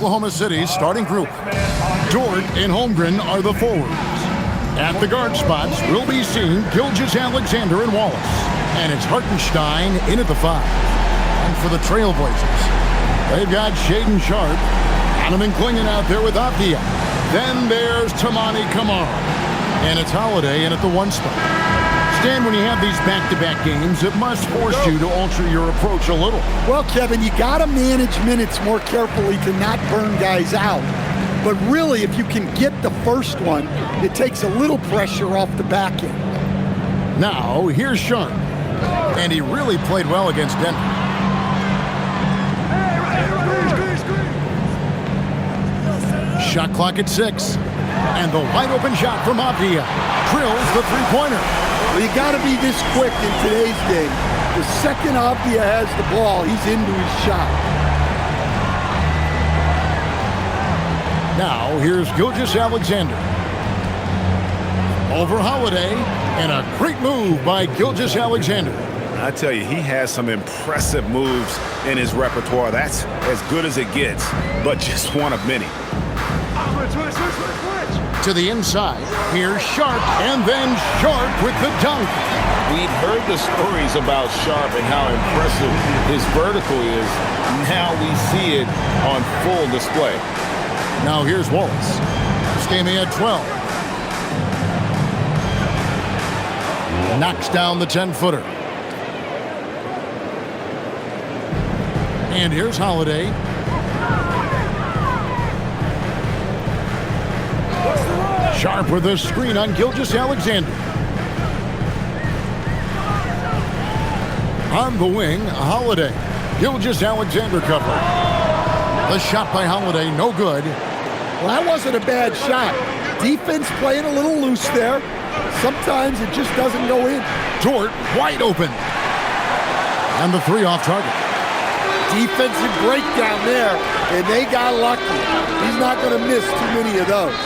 Oklahoma City's starting group. Dort and Holmgren are the forwards. At the guard spots, we'll be seeing Gilgeous-Alexander and Wallace. And it's Hartenstein in at the 5. And for the Trailblazers, they've got Shaedon Sharpe, Donovan Clingan out there with Avdia. Then there's Toumani Camara. And it's Holiday in at the 1 spot. Stan, when you have these back-to-back games, it must force you to alter your approach a little. Well, Kevin, you got to manage minutes more carefully to not burn guys out. But really, if you can get the first one, it takes a little pressure off the back end. Now, here's Sharpe. And he really played well against Denver. Shot clock at 6. And the wide-open shot from Avdia drills the three-pointer. Well, you got to be this quick in today's game. The second Avdia has the ball, he's into his shot. Now, here's Gilgeous-Alexander. Over Holiday, and a great move by Gilgeous-Alexander. I tell you, he has some impressive moves in his repertoire. That's as good as it gets, but just one of many. To the inside, here's Sharpe, and then Sharpe with the dunk. We've heard the stories about Sharpe and how impressive his vertical is. Now we see it on full display. Now here's Wallace. This game he had 12. Knocks down the 10-footer. And here's Holiday. Sharpe with a screen on Gilgeous-Alexander. On the wing, Holiday. Gilgeous-Alexander cover. The shot by Holiday, no good. Well, that wasn't a bad shot. Defense playing a little loose there. Sometimes it just doesn't go in. Dort wide open. And the 3 off target. Defensive breakdown there, and they got lucky. He's not going to miss too many of those.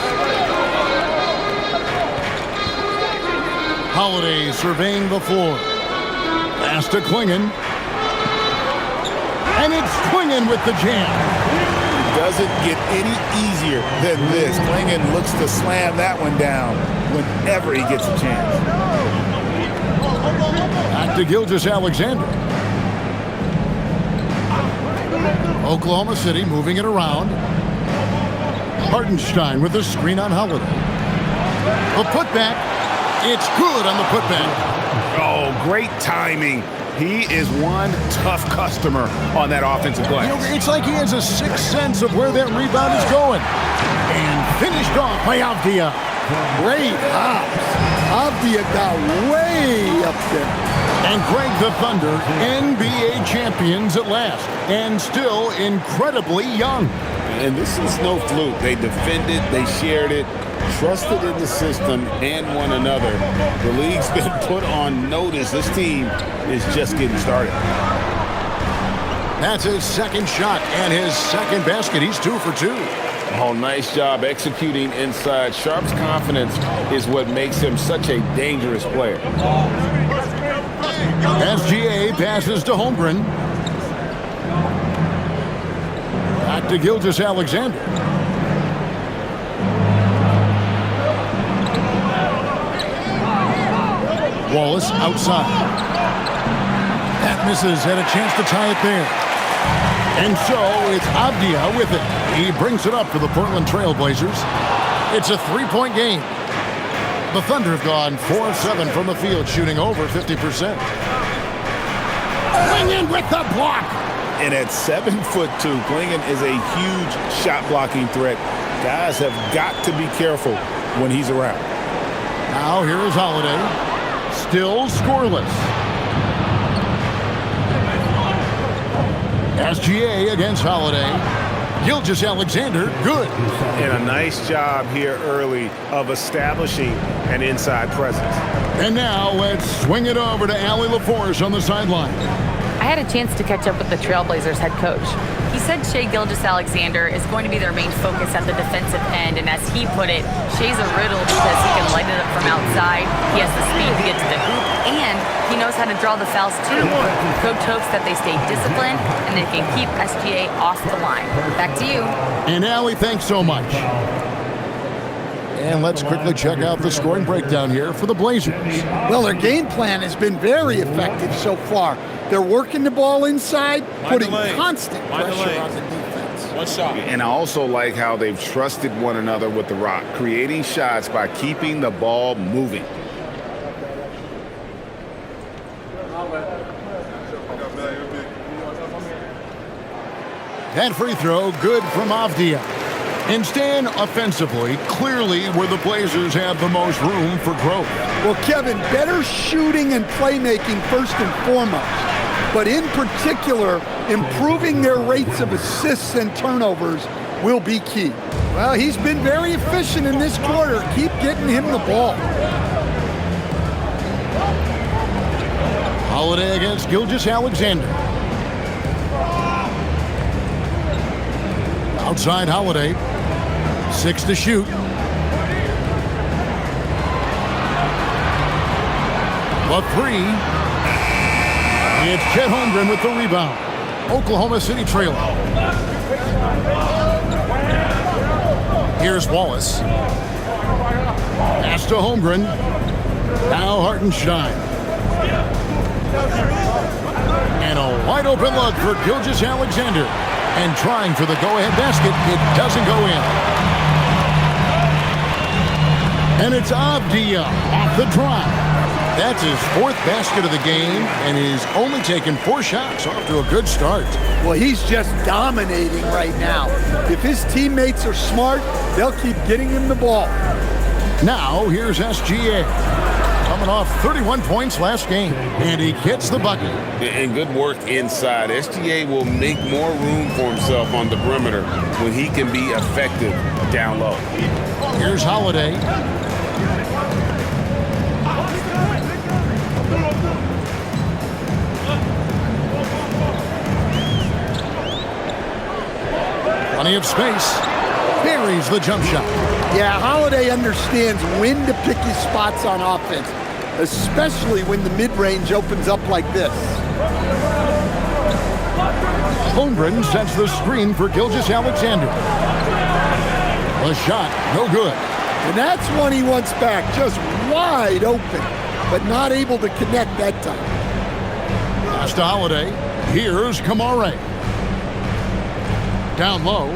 Holiday surveying the floor. Pass to Clingan. And it's Clingan with the jam. It doesn't get any easier than this. Clingan looks to slam that one down whenever he gets a chance. Back to Gilgeous-Alexander. Oklahoma City moving it around. Hartenstein with the screen on Holiday. The putback. It's good on the putback. Oh, great timing. He is one tough customer on that offensive glass. You know, it's like he has a sixth sense of where that rebound is going. And finished off by Avdia. Great hops. Avdia got way up there. And Greg, the Thunder, NBA champions at last. And still incredibly young. And this is no fluke. They defended, they shared it, trusted in the system and one another. The league's been put on notice. This team is just getting started. That's his second shot and his second basket. He's 2 for 2. Oh, nice job executing inside. Sharpe's confidence is what makes him such a dangerous player. SGA passes to Holmgren. Back to Gilgeous-Alexander. Wallace outside. That misses, had a chance to tie it there. And so it's Avdia with it. He brings it up for the Portland Trailblazers. It's a 3-point game. The Thunder have gone 4 of 7 from the field, shooting over 50%. Clingan with the block. And at 7'2", Clingan is a huge shot blocking threat. Guys have got to be careful when he's around. Now here is Holiday. Still scoreless. SGA against Holiday. Gilgeous-Alexander, good. And a nice job here early of establishing an inside presence. And now let's swing it over to Allie LaForce on the sideline. I had a chance to catch up with the Trailblazers head coach. He said Shai Gilgeous-Alexander is going to be their main focus at the defensive end, and as he put it, Shai's a riddle because he can light it up from outside, he has the speed to get to the hoop, And he knows how to draw the fouls, too. Coach hopes that they stay disciplined and they can keep SGA off the line. Back to you. And Allie, thanks so much. And let's quickly check out the scoring breakdown here for the Blazers. Well, their game plan has been very effective so far. They're working the ball inside, putting constant pressure on the defense. One shot. And I also like how they've trusted one another with the rock, creating shots by keeping the ball moving. That free throw, good from Avdia. And Stan, offensively, clearly where the Blazers have the most room for growth. Well, Kevin, better shooting and playmaking first and foremost. But in particular, improving their rates of assists and turnovers will be key. Well, he's been very efficient in this quarter. Keep getting him the ball. Holiday against Gilgeous-Alexander. Outside Holiday. 6 to shoot. The three. It's Chet Holmgren with the rebound. Oklahoma City trailing. Here's Wallace. Pass to Holmgren. Now Hartenstein. And a wide open look for Gilgeous-Alexander. And trying for the go-ahead basket. It doesn't go in. And it's Avdia off the drive. That's his 4th basket of the game, and he's only taken 4 shots. Off to a good start. Well, he's just dominating right now. If his teammates are smart, they'll keep getting him the ball. Now, here's SGA. Coming off 31 points last game, and he gets the bucket. And good work inside. SGA will make more room for himself on the perimeter when he can be effective down low. Here's Holiday. Plenty of space. Buries the jump shot. Yeah, Holiday understands when to pick his spots on offense, especially when the mid-range opens up like this. Holmgren sets the screen for Gilgeous-Alexander. The shot, no good. And that's one he wants back, just wide open, but not able to connect that time. Pass to Holiday. Here's Kamare. Down low.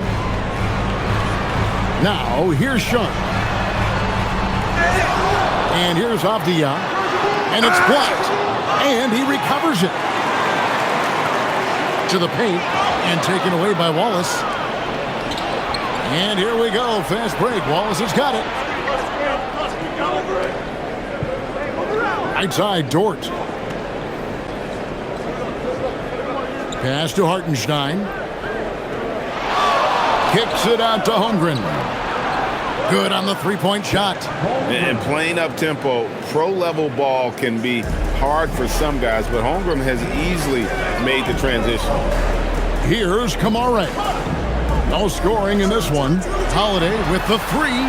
Now, here's Sean. And here's Avdia. And it's blocked. And he recovers it. To the paint. And taken away by Wallace. And here we go. Fast break. Wallace has got it. Right side, Dort. Pass to Hartenstein. Kicks it out to Holmgren. Good on the three-point shot. And playing up-tempo, pro-level ball can be hard for some guys, but Holmgren has easily made the transition. Here's Kamare. No scoring in this one. Holiday with the three.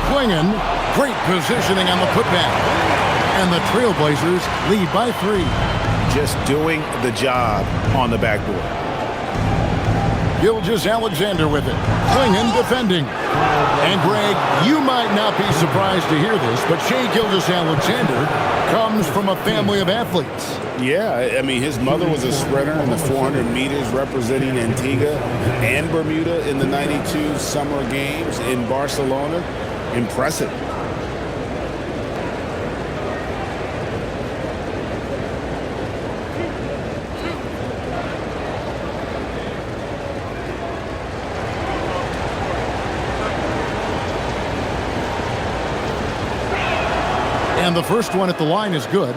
Klingon, great positioning on the putback. And the Trailblazers lead by 3. Just doing the job on the backboard. Gilgeous-Alexander with it. Klingon defending. And Greg, you might not be surprised to hear this, but Shai Gilgeous-Alexander comes from a family of athletes. Yeah, I mean, his mother was a sprinter in the 400 meters representing Antigua and Bermuda in the 92 Summer Games in Barcelona. Impressive. And the first one at the line is good.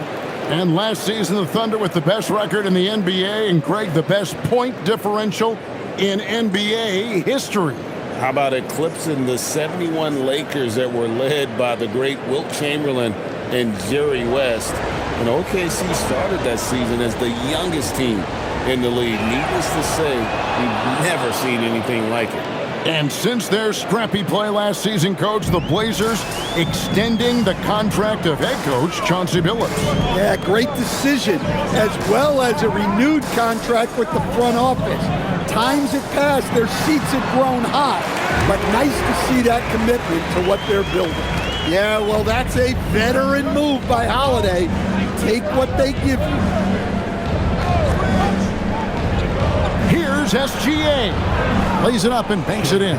And last season, the Thunder with the best record in the NBA, and Greg, the best point differential in NBA history. How about eclipsing the 71 Lakers that were led by the great Wilt Chamberlain and Jerry West? And OKC started that season as the youngest team in the league. Needless to say, we've never seen anything like it. And since their scrappy play last season, Coach, the Blazers extending the contract of head coach Chauncey Billups. Yeah, great decision, as well as a renewed contract with the front office. Times had passed, their seats had grown hot, but nice to see that commitment to what they're building. Yeah, well, that's a veteran move by Holiday. Take what they give you. Here's SGA. Lays it up and banks it in.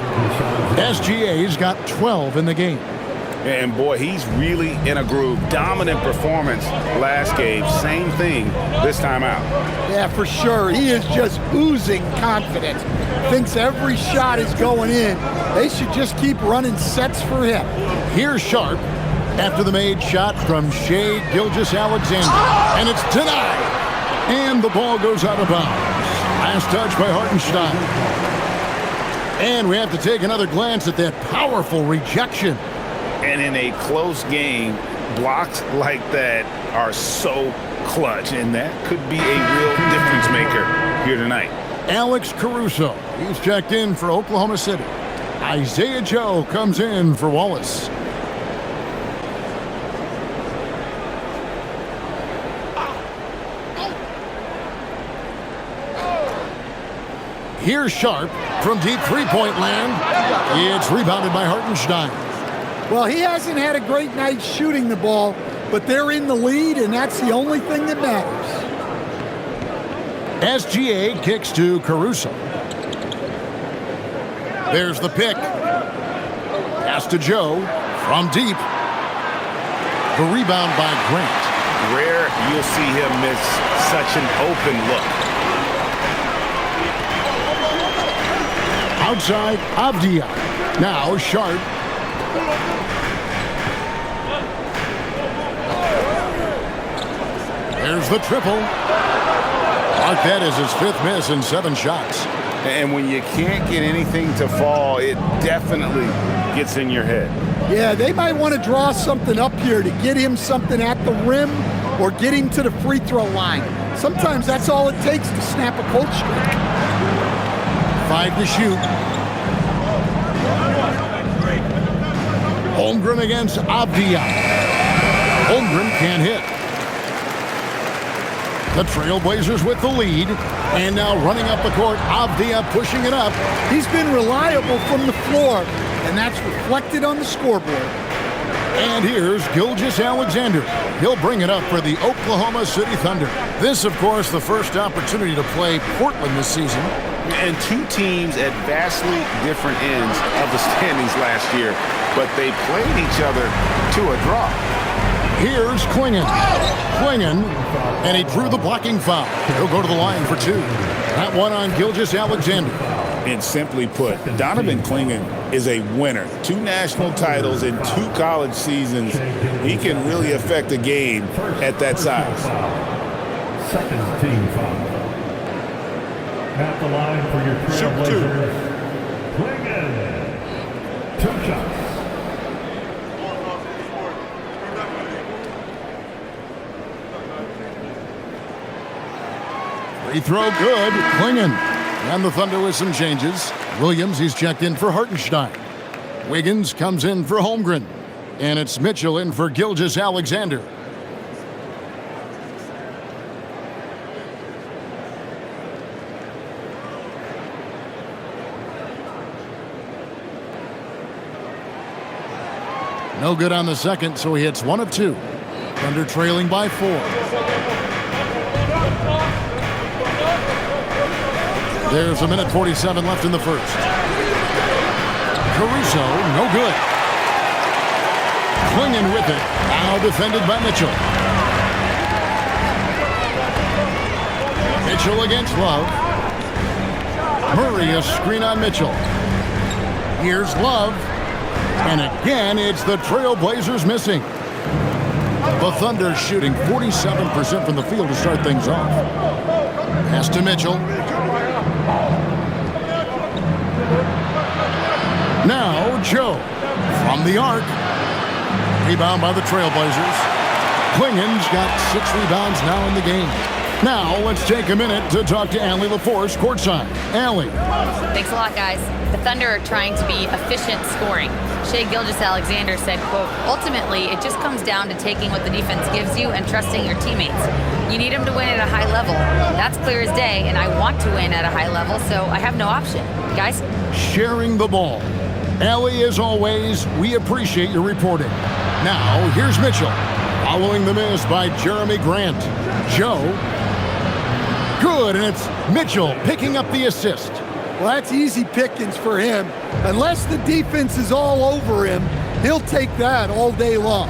SGA's got 12 in the game. And boy, he's really in a groove. Dominant performance last game. Same thing this time out. Yeah, for sure. He is just oozing confidence. Thinks every shot is going in. They should just keep running sets for him. Here's Sharp after the made shot from Shai Gilgeous-Alexander. And it's denied. And the ball goes out of bounds. Last touch by Hartenstein. And we have to take another glance at that powerful rejection. And in a close game, blocks like that are so clutch, and that could be a real difference maker here tonight. Alex Caruso, he's checked in for Oklahoma City. Isaiah Joe comes in for Wallace. Here's Sharp from deep three-point land. It's rebounded by Hartenstein. Well, he hasn't had a great night shooting the ball, but they're in the lead, and that's the only thing that matters. SGA kicks to Caruso. There's the pick. Pass to Joe from deep. The rebound by Grant. Rare you'll see him miss such an open look. Outside, Avdia. Now Sharp. There's the triple. Marquette is his fifth miss in 7 shots. And when you can't get anything to fall, it definitely gets in your head. Yeah, they might want to draw something up here to get him something at the rim or get him to the free throw line. Sometimes that's all it takes to snap a cold streak. 5 to shoot. Holmgren against Avdia. Holmgren can't hit. The Trailblazers with the lead. And now running up the court, Avdia pushing it up. He's been reliable from the floor, and that's reflected on the scoreboard. And here's Gilgeous-Alexander. He'll bring it up for the Oklahoma City Thunder. This, of course, the first opportunity to play Portland this season. And 2 teams at vastly different ends of the standings last year, but they played each other to a draw. Here's Klingon. Klingon, and he drew the blocking foul. He'll go to the line for 2. That one on Gilgeous-Alexander. And simply put, Donovan Klingon is a winner. 2 national titles in 2 college seasons. He can really affect a game at that size. Second team foul. At the line for your Trailblazers, Klingon. 2 shots. Free throw good. Klingon. And the Thunder with some changes. Williams, he's checked in for Hartenstein. Wiggins comes in for Holmgren. And it's Mitchell in for Gilgeous-Alexander. No good on the second, so he hits 1 of 2. Thunder trailing by 4. There's 1:47 left in the first. Caruso, no good. Klingon with it. Now defended by Mitchell. Mitchell against Love. Murray, a screen on Mitchell. Here's Love. And again, it's the Trailblazers missing. The Thunder shooting 47% from the field to start things off. Pass to Mitchell. Now Joe from the arc. Rebound by the Trailblazers. Klingon's got 6 rebounds now in the game. Now, let's take a minute to talk to Allie LaForce courtside. Allie. Thanks a lot, guys. The Thunder are trying to be efficient scoring. Shai Gilgeous-Alexander said, quote, ultimately, it just comes down to taking what the defense gives you and trusting your teammates. You need them to win at a high level. That's clear as day, and I want to win at a high level, so I have no option. Guys? Sharing the ball. Allie, as always, we appreciate your reporting. Now, here's Mitchell. Following the miss by Jeremy Grant. Joe. Good, and it's Mitchell picking up the assist. Well, that's easy pickings for him. Unless the defense is all over him, he'll take that all day long.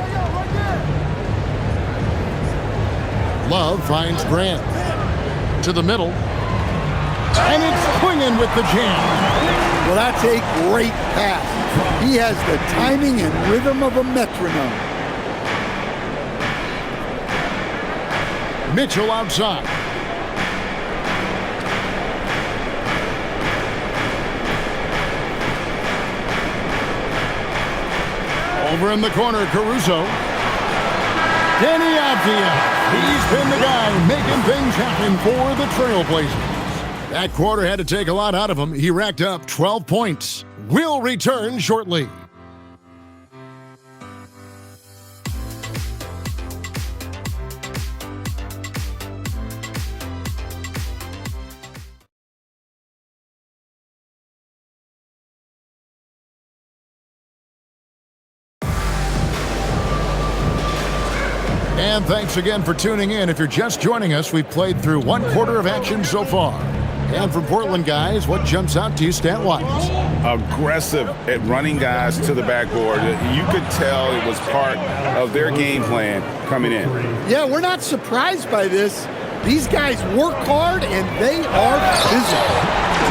Love finds Grant. To the middle. And it's swinging with the jam. Well, that's a great pass. He has the timing and rhythm of a metronome. Mitchell outside. Over in the corner, Caruso. Danny Avdia. He's been the guy making things happen for the Trailblazers. That quarter had to take a lot out of him. He racked up 12 points. We'll return shortly. And thanks again for tuning in. If you're just joining us, we've played through one quarter of action so far. And from Portland, guys, what jumps out to you stat-wise? Aggressive at running guys to the backboard. You could tell it was part of their game plan coming in. Yeah, we're not surprised by this. These guys work hard, and they are physical.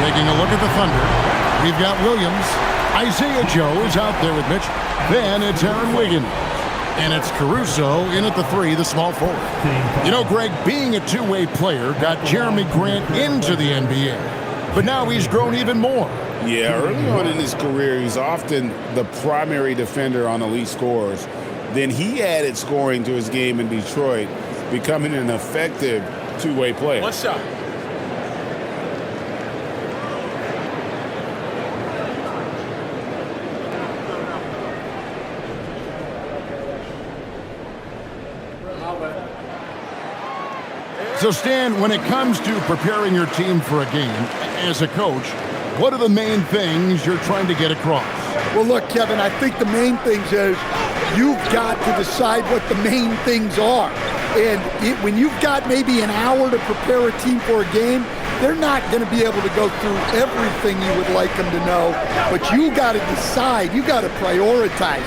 Taking a look at the Thunder, we've got Williams. Isaiah Joe is out there with Mitch. Then it's Aaron Wiggins. And it's Caruso in at the 3, the small forward. You know, Greg, being a two-way player got Jeremy Grant into the NBA. But now he's grown even more. Yeah, early on in his career, he's often the primary defender on elite scorers. Then he added scoring to his game in Detroit, becoming an effective two-way player. One shot. So, Stan, when it comes to preparing your team for a game, as a coach, what are the main things you're trying to get across? Well, look, Kevin, I think the main things is you've got to decide what the main things are. And when you've got maybe an hour to prepare a team for a game, they're not going to be able to go through everything you would like them to know. But you got to decide. You got to prioritize.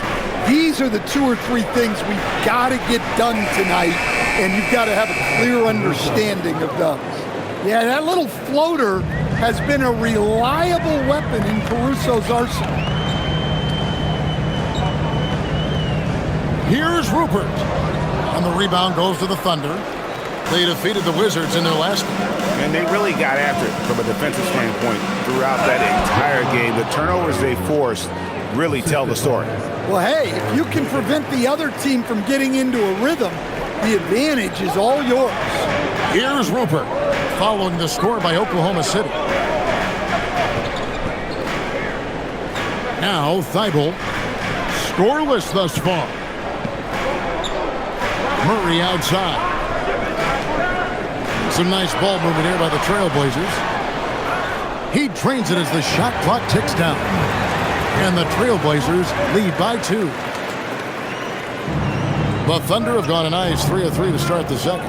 These are the 2 or 3 things we've got to get done tonight, and you've got to have a clear understanding of those. Yeah, that little floater has been a reliable weapon in Caruso's arsenal. Here's Rupert. And the rebound goes to the Thunder. They defeated the Wizards in their last game. And they really got after it from a defensive standpoint throughout that entire game. The turnovers they forced really tell the story. Well, hey, if you can prevent the other team from getting into a rhythm, the advantage is all yours. Here's Rupert, following the score by Oklahoma City. Now, Thibault, scoreless thus far. Murray outside. Some nice ball movement here by the Trailblazers. He drains it as the shot clock ticks down. And the Trailblazers lead by 2. The Thunder have gone a nice 3 of 3 to start the second.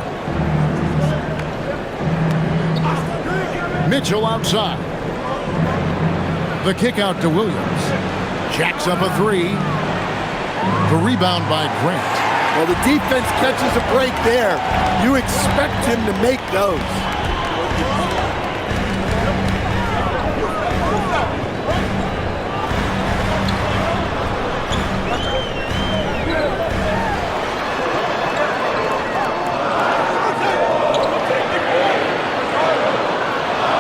Mitchell outside. The kick out to Williams. Jacks up a 3. The rebound by Grant. Well, the defense catches a break there. You expect him to make those.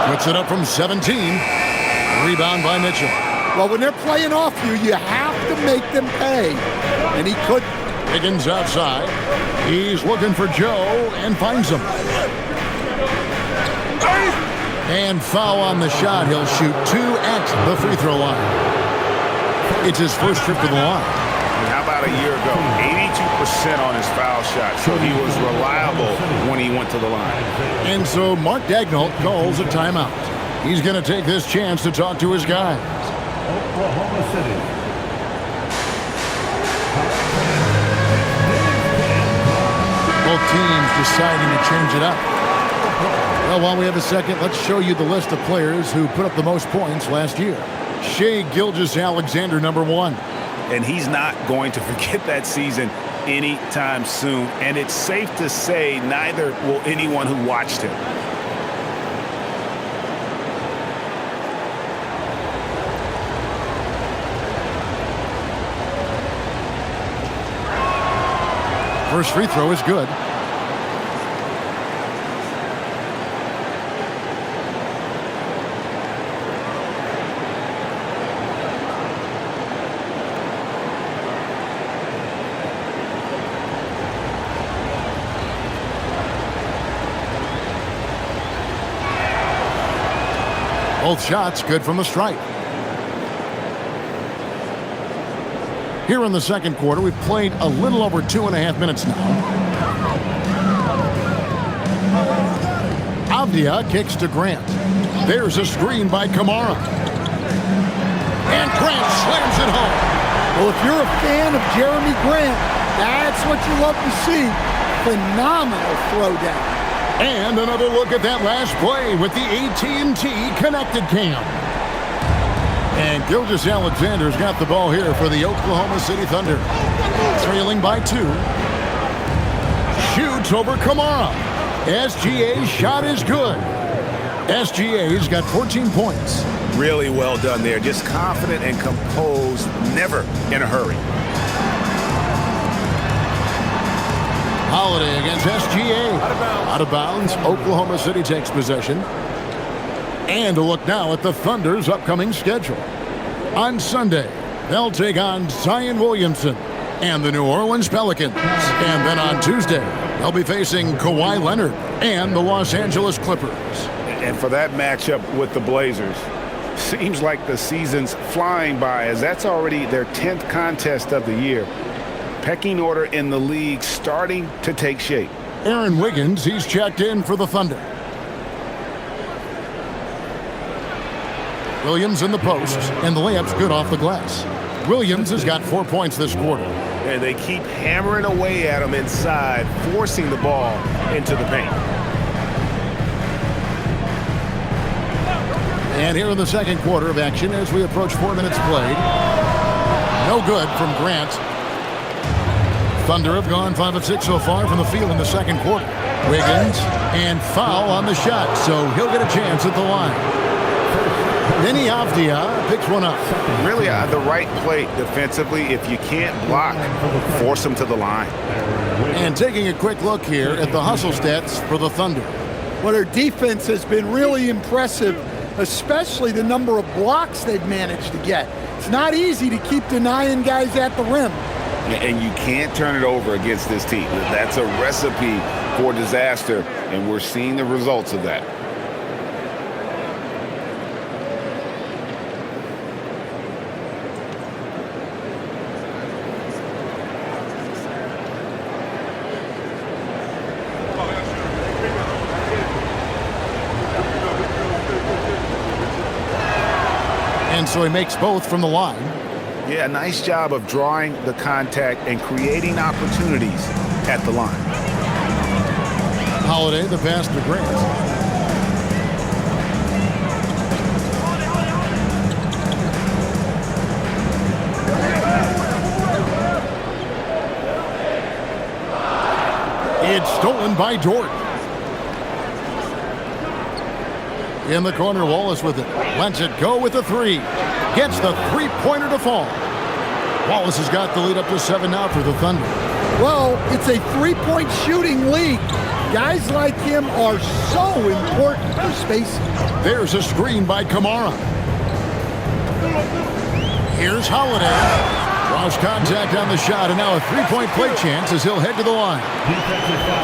Puts it up from 17. Rebound by Mitchell. Well, when they're playing off you, you have to make them pay. And he couldn't. Higgins outside. He's looking for Joe and finds him. And foul on the shot. He'll shoot 2 at the free throw line. It's his first trip to the line. And how about a year ago? 82% on his foul shot, so he was reliable when he went to the line. And so Mark Daigneault calls a timeout. He's going to take this chance to talk to his guys. Oklahoma City. Both teams deciding to change it up. Well, while we have a second, let's show you the list of players who put up the most points last year. Shai Gilgeous-Alexander, number 1. And he's not going to forget that season anytime soon. And it's safe to say neither will anyone who watched him. First free throw is good. Both shots good from the stripe. Here in the second quarter, we've played a little over 2.5 minutes now. Avdia kicks to Grant. There's a screen by Kamara. And Grant slams it home. Well, if you're a fan of Jeremy Grant, that's what you love to see. Phenomenal throwdown. And another look at that last play with the AT&T Connected Cam. And Gilgeous-Alexander's got the ball here for the Oklahoma City Thunder. Trailing by 2. Shoots over Kamara. SGA's shot is good. SGA's got 14 points. Really well done there. Just confident and composed, never in a hurry. Holiday against SGA. Out of bounds. Oklahoma City takes possession. And a look now at the Thunder's upcoming schedule. On Sunday, they'll take on Zion Williamson and the New Orleans Pelicans. And then on Tuesday, they'll be facing Kawhi Leonard and the Los Angeles Clippers. And for that matchup with the Blazers, seems like the season's flying by, as that's already their 10th contest of the year. Pecking order in the league starting to take shape. Aaron Wiggins, he's checked in for the Thunder. Williams in the post, and the layup's good off the glass. Williams has got 4 points this quarter. And they keep hammering away at him inside, forcing the ball into the paint. And here in the second quarter of action as we approach 4 minutes played. No good from Grant. Thunder have gone 5 of 6 so far from the field in the second quarter. Wiggins, and foul on the shot, so he'll get a chance at the line. Denny Avdia picks one up. Really the right play defensively. If you can't block, force him to the line. And taking a quick look here at the hustle stats for the Thunder. Well, their defense has been really impressive, especially the number of blocks they've managed to get. It's not easy to keep denying guys at the rim. And you can't turn it over against this team. That's a recipe for disaster, and we're seeing the results of that. And so he makes both from the line. Yeah, nice job of drawing the contact and creating opportunities at the line. Holiday, the pass to Grant. It's stolen by Dort. In the corner, Wallace with it. Lets it go with the 3. Gets the three-pointer to fall. Wallace has got the lead up to 7 now for the Thunder. Well, it's a three-point shooting league. Guys like him are so important for spacing. There's a screen by Kamara. Here's Holiday. Draws contact on the shot, and now a three-point play chance as he'll head to the line.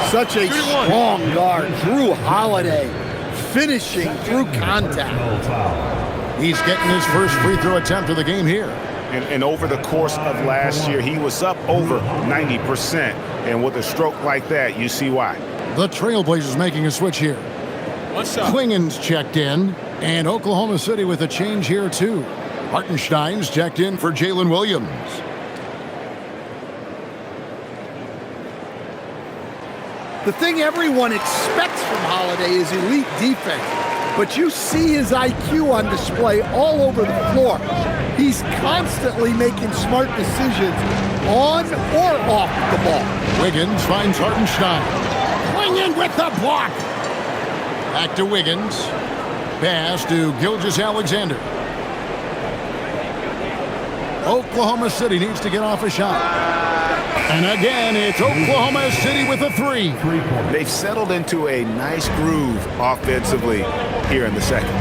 Such a strong guard, Drew Holiday. finishing through contact. He's getting his first free throw attempt of the game here. And over the course of last year, he was up over 90%. And with a stroke like that, you see why. The Trailblazers making a switch here. Klingen's checked in, and Oklahoma City with a change here too. Hartenstein's checked in for Jalen Williams. The thing everyone expects from Holiday is elite defense, but you see his IQ on display all over the floor. He's constantly making smart decisions on or off the ball. Wiggins finds Hartenstein. Klingen with the block. Back to Wiggins. Pass to Gilgeous-Alexander. Oklahoma City needs to get off a shot. And again, it's Oklahoma City with a three. They've settled into a nice groove offensively here in the second.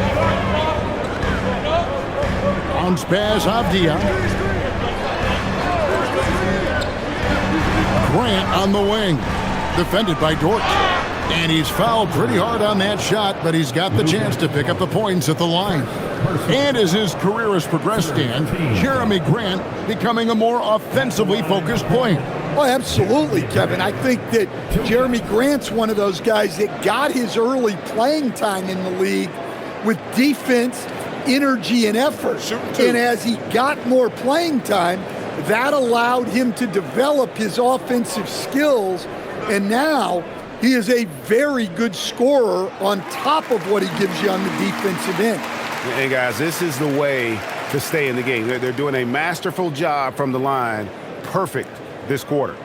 Bounce pass, Avdia. Grant on the wing. Defended by Dort. And he's fouled pretty hard on that shot, but he's got the chance to pick up the points at the line. And as his career has progressed, Dan, Jeremy Grant becoming a more offensively focused player. Oh, absolutely, Kevin. I think that Jeremy Grant's one of those guys that got his early playing time in the league with defense, energy, and effort. And as he got more playing time, that allowed him to develop his offensive skills. And now he is a very good scorer on top of what he gives you on the defensive end. Hey, guys, this is the way to stay in the game. They're doing a masterful job from the line. Perfect this quarter.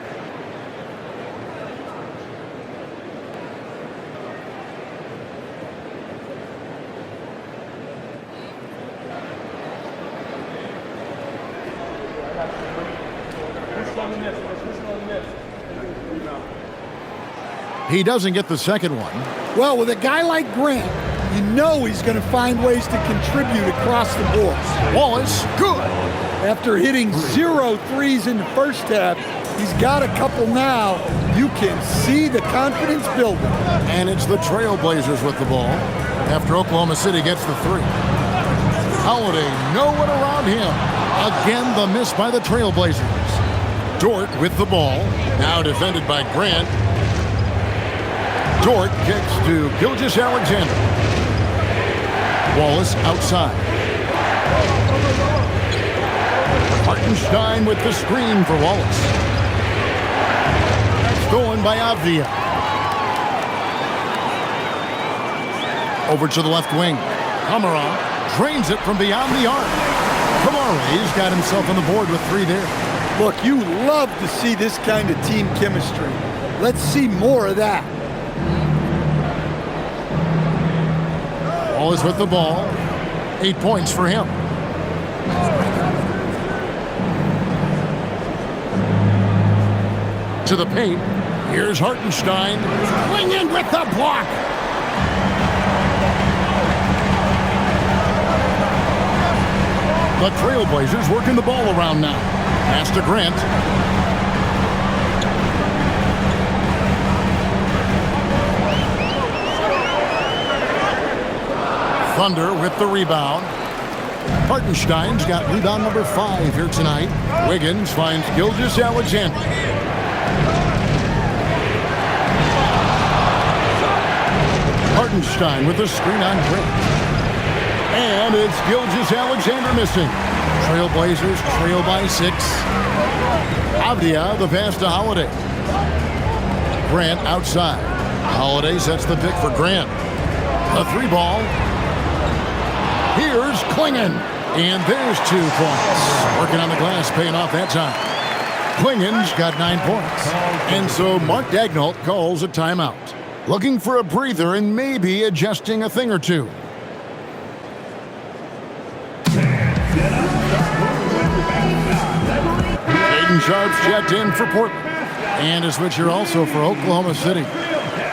He doesn't get the second one. Well, with a guy like Grant, you know he's going to find ways to contribute across the boards. Wallace, good. After hitting 0 threes in the first half, he's got a couple now. You can see the confidence building. And it's the Trailblazers with the ball after Oklahoma City gets the three. Holiday, no one around him. Again, the miss by the Trailblazers. Dort with the ball, now defended by Grant. Dort kicks to Gilgeous-Alexander. Wallace outside. Hartenstein with the screen for Wallace. Stolen by Avdia. Over to the left wing. Kamara drains it from beyond the arc. Kamara's got himself on the board with three there. Look, you love to see this kind of team chemistry. Let's see more of that. Wallace with the ball. 8 points for him. To the paint. Here's Hartenstein. Klingen with the block. The Trailblazers working the ball around now. Pass to Grant. Thunder with the rebound. Hartenstein's got rebound number 5 here tonight. Wiggins finds Gilgeous-Alexander. Hartenstein with the screen on Grant. And it's Gilgeous-Alexander missing. Trailblazers trail by 6. Avdia the pass to Holiday. Grant outside. Holiday sets the pick for Grant. The 3 ball. Here's Klingen. And there's 2 points. Working on the glass, paying off that time. Klingen's got 9 points. And so Mark Daigneault calls a timeout. Looking for a breather and maybe adjusting a thing or two. Shaedon Sharpe's checked in for Portland. And a switcher also for Oklahoma City.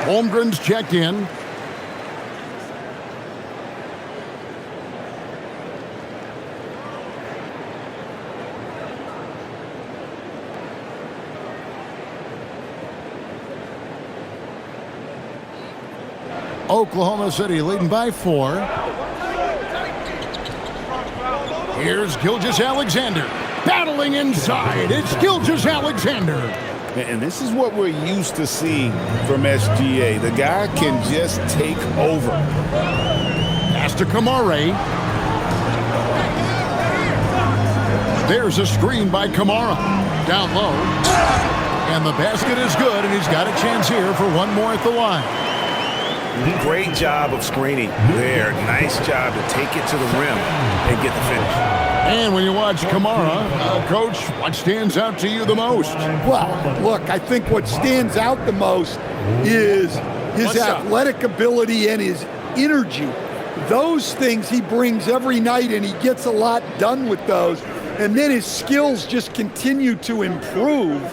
Holmgren's checked in. Oklahoma City leading by 4. Here's Gilgeous-Alexander. Battling inside. It's Gilgeous-Alexander. And this is what we're used to seeing from SGA. The guy can just take over. Pass to Kamara. There's a screen by Kamara. Down low. And the basket is good, and he's got a chance here for one more at the line. Great job of screening there. Nice job to take it to the rim and get the finish. And when you watch Kamara, Coach, what stands out to you the most? Well, look, I think what stands out the most is his athletic ability and his energy. Those things he brings every night, and he gets a lot done with those. And then his skills just continue to improve.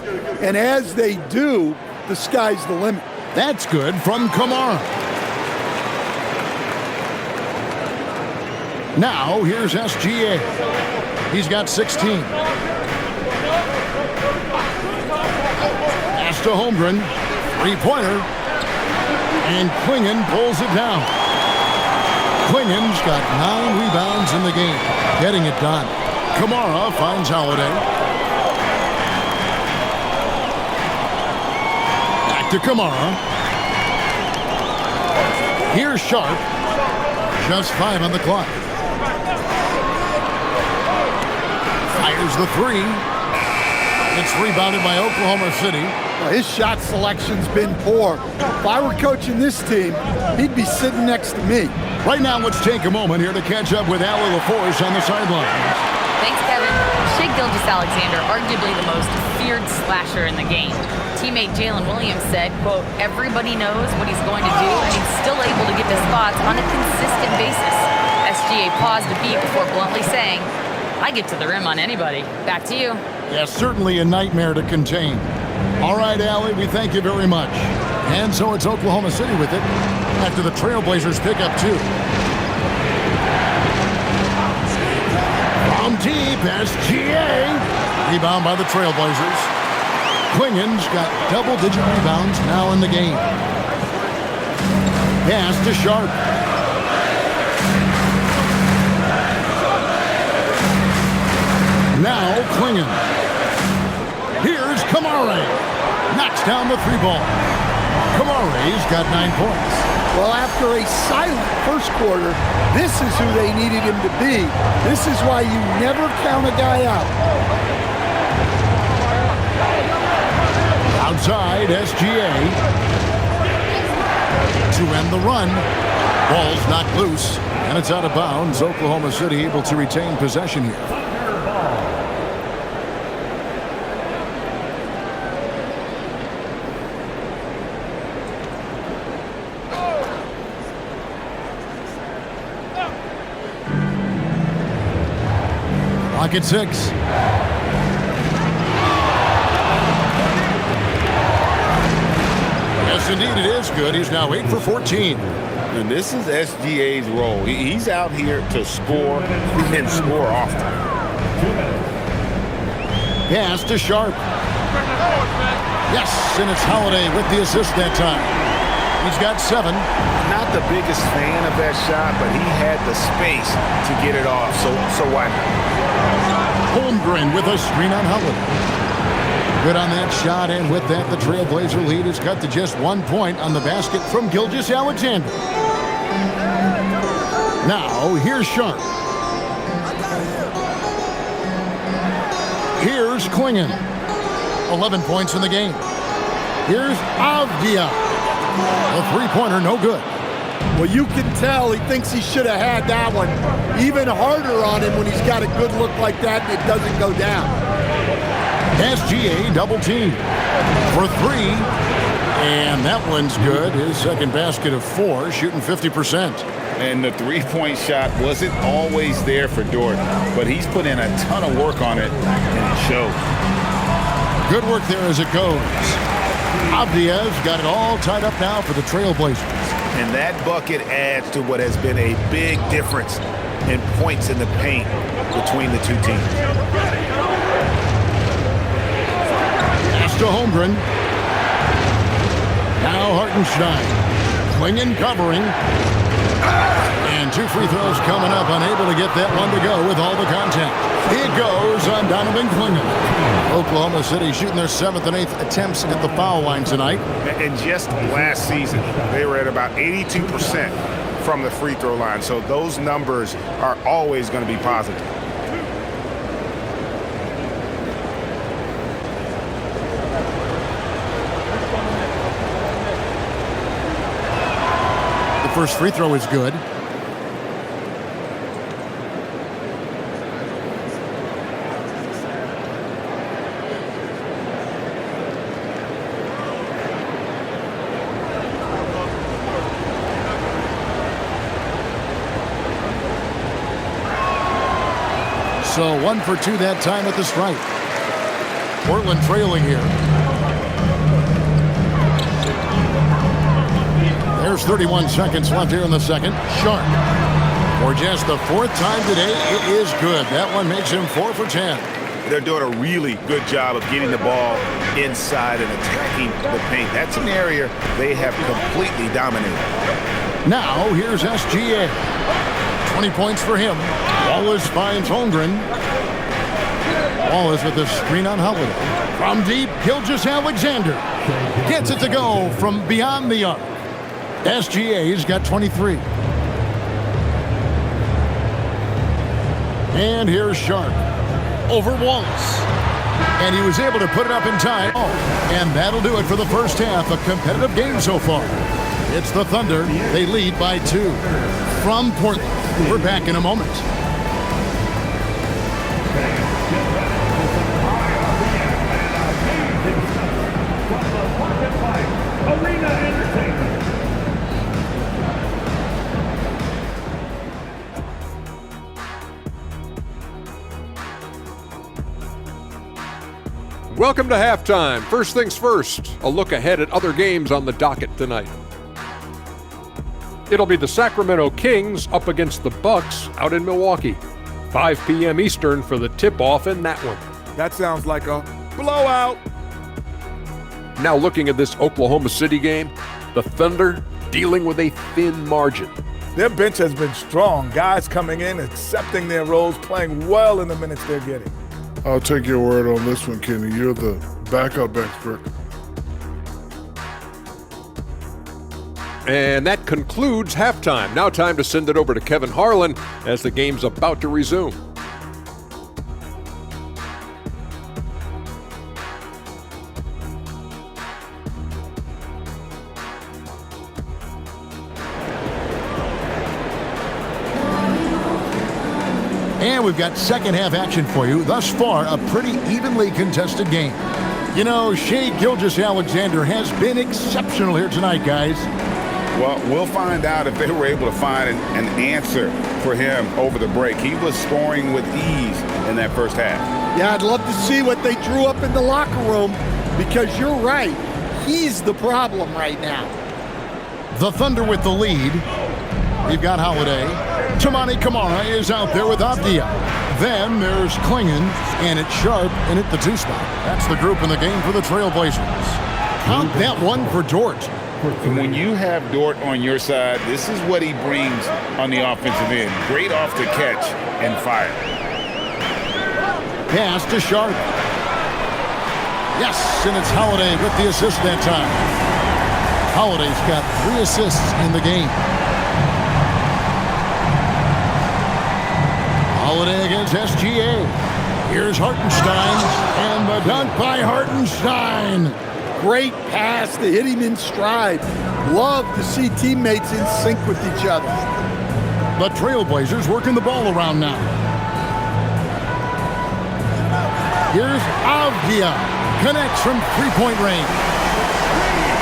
And as they do, the sky's the limit. That's good from Kamara. Now, here's SGA. He's got 16. Pass to Holmgren. Three-pointer. And Klingon pulls it down. Klingon's got 9 rebounds in the game. Getting it done. Kamara finds Holiday. Back to Kamara. Here's Sharp. Just 5 on the clock. Fires the 3. It's rebounded by Oklahoma City. Well, his shot selection's been poor. If I were coaching this team, he'd be sitting next to me. Right now, let's take a moment here to catch up with Allie LaForce on the sidelines. Thanks, Kevin. Shai Gilgeous-Alexander, arguably the most feared slasher in the game. Teammate Jalen Williams said, quote, everybody knows what he's going to do, and he's still able to get to spots on a consistent basis. SGA paused a beat before bluntly saying, I get to the rim on anybody. Back to you. Yes, certainly a nightmare to contain. All right, Allie, we thank you very much. And so it's Oklahoma City with it after the Trailblazers pick up 2. From deep, SGA. Rebound by the Trailblazers. Klingon's got double-digit rebounds now in the game. Pass to Sharp. Now Klingon. Here's Kamara. Knocks down the 3-ball. Kamara's got 9 points. Well, after a silent first quarter, this is who they needed him to be. This is why you never count a guy out. Outside, SGA. To end the run. Ball's knocked loose, and it's out of bounds. Oklahoma City able to retain possession here. Clock at 6. Yes, indeed, it is good. He's now 8 for 14. And this is SGA's role. He's out here to score and score often. Pass to Sharp. Yes, and it's Holiday with the assist that time. He's got 7. Not the biggest fan of that shot, but he had the space to get it off, so why not? Holmgren with a screen on Holiday. Good on that shot, and with that, the Trailblazer lead is cut to just 1 point on the basket from Gilgeous-Alexander. Now, here's Sharp. Here's Klingon. 11 points in the game. Here's Avdia. A three-pointer, no good. Well, you can tell he thinks he should have had that one. Even harder on him when he's got a good look like that and it doesn't go down. SGA double team for 3. And that one's good. His second basket of 4, shooting 50%. And the three-point shot wasn't always there for Dort, but he's put in a ton of work on it, and it shows. Good work there as it goes. Avdia's got it all tied up now for the Trailblazers. And that bucket adds to what has been a big difference in points in the paint between the two teams. Pass to Holmgren. Now Hartenstein. Klingon covering. And 2 free throws coming up, unable to get that one to go with all the contact. It goes on Donovan Klingon. Oklahoma City shooting their 7th and 8th attempts at the foul line tonight. And just last season, they were at about 82% from the free throw line. So those numbers are always going to be positive. The first free throw is good. So 1 for 2 that time at the stripe. Portland trailing here. There's 31 seconds left here in the second. Sharp. For just the 4th time today, it is good. That one makes him 4 for 10. They're doing a really good job of getting the ball inside and attacking the paint. That's an area they have completely dominated. Now, here's SGA. 20 points for him. Wallace finds Holmgren. Wallace with the screen on Holiday. From deep, Gilgeous-Alexander gets it to go from beyond the arc. SGA's got 23. And here's Sharp over Wallace. And he was able to put it up in time. And that'll do it for the first half. A competitive game so far. It's the Thunder. They lead by 2. From Portland, we're back in a moment. Arena Entertainment. Welcome to halftime. First things first, a look ahead at other games on the docket tonight. It'll be the Sacramento Kings up against the Bucks out in Milwaukee. 5 p.m. Eastern for the tip-off in that one. That sounds like a blowout. Now looking at this Oklahoma City game, the Thunder dealing with a thin margin. Their bench has been strong. Guys coming in, accepting their roles, playing well in the minutes they're getting. I'll take your word on this one, Kenny. You're the backup expert. And that concludes halftime. Now time to send it over to Kevin Harlan as the game's about to resume. And we've got second half action for you. Thus far, a pretty evenly contested game. You know, Shai Gilgeous-Alexander has been exceptional here tonight, guys. Well, we'll find out if they were able to find an answer for him over the break. He was scoring with ease in that first half. Yeah, I'd love to see what they drew up in the locker room because you're right. He's the problem right now. The Thunder with the lead. We've got Holiday. Toumani Camara is out there with Avdia. Then there's Klingon, and it's Sharp in at the 2 spot. That's the group in the game for the Trailblazers. Count that one for Dort. And when you have Dort on your side, this is what he brings on the offensive end. Great off the catch and fire. Pass to Sharp. Yes, and it's Holiday with the assist that time. Holiday's got 3 assists in the game. Holiday against SGA. Here's Hartenstein, and the dunk by Hartenstein. Great pass to hit him in stride. Love to see teammates in sync with each other. The Trailblazers working the ball around now. Here's Avdia. Connects from 3-point range.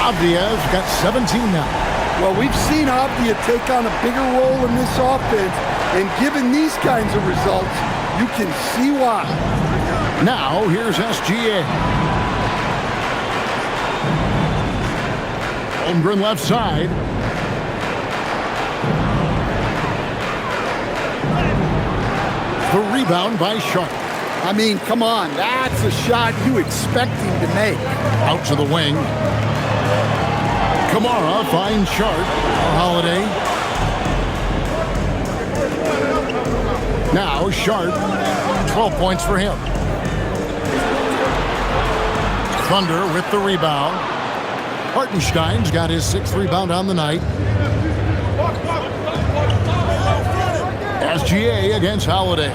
Avdia's got 17 now. Well, we've seen Avdia take on a bigger role in this offense, and given these kinds of results, you can see why. Now, here's SGA. Holmgren left side. The rebound by Sharp. I mean, come on, that's a shot you expect him to make. Out to the wing. Kamara finds Sharp. Holiday. Now Sharp. 12 points for him. Thunder with the rebound. Hartenstein's got his 6th rebound on the night. SGA against Holiday.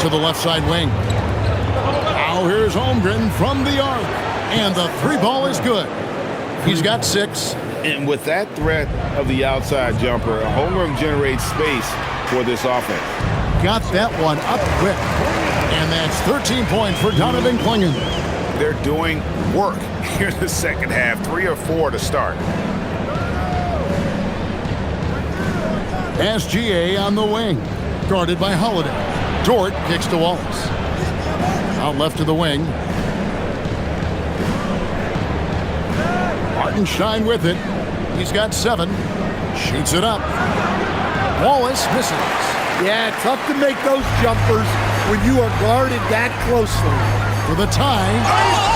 To the left side wing. Now here's Holmgren from the arc. And the 3-ball is good. He's got 6. And with that threat of the outside jumper, Holmgren generates space for this offense. Got that one up quick. And that's 13 points for Donovan Clingan. They're doing work here in the second half. 3 or 4 to start. SGA on the wing. Guarded by Holiday. Dort kicks to Wallace. Out left to the wing. Hartenstein with it. He's got 7. Shoots it up. Wallace misses. Yeah, tough to make those jumpers when you are guarded that closely. For the tie.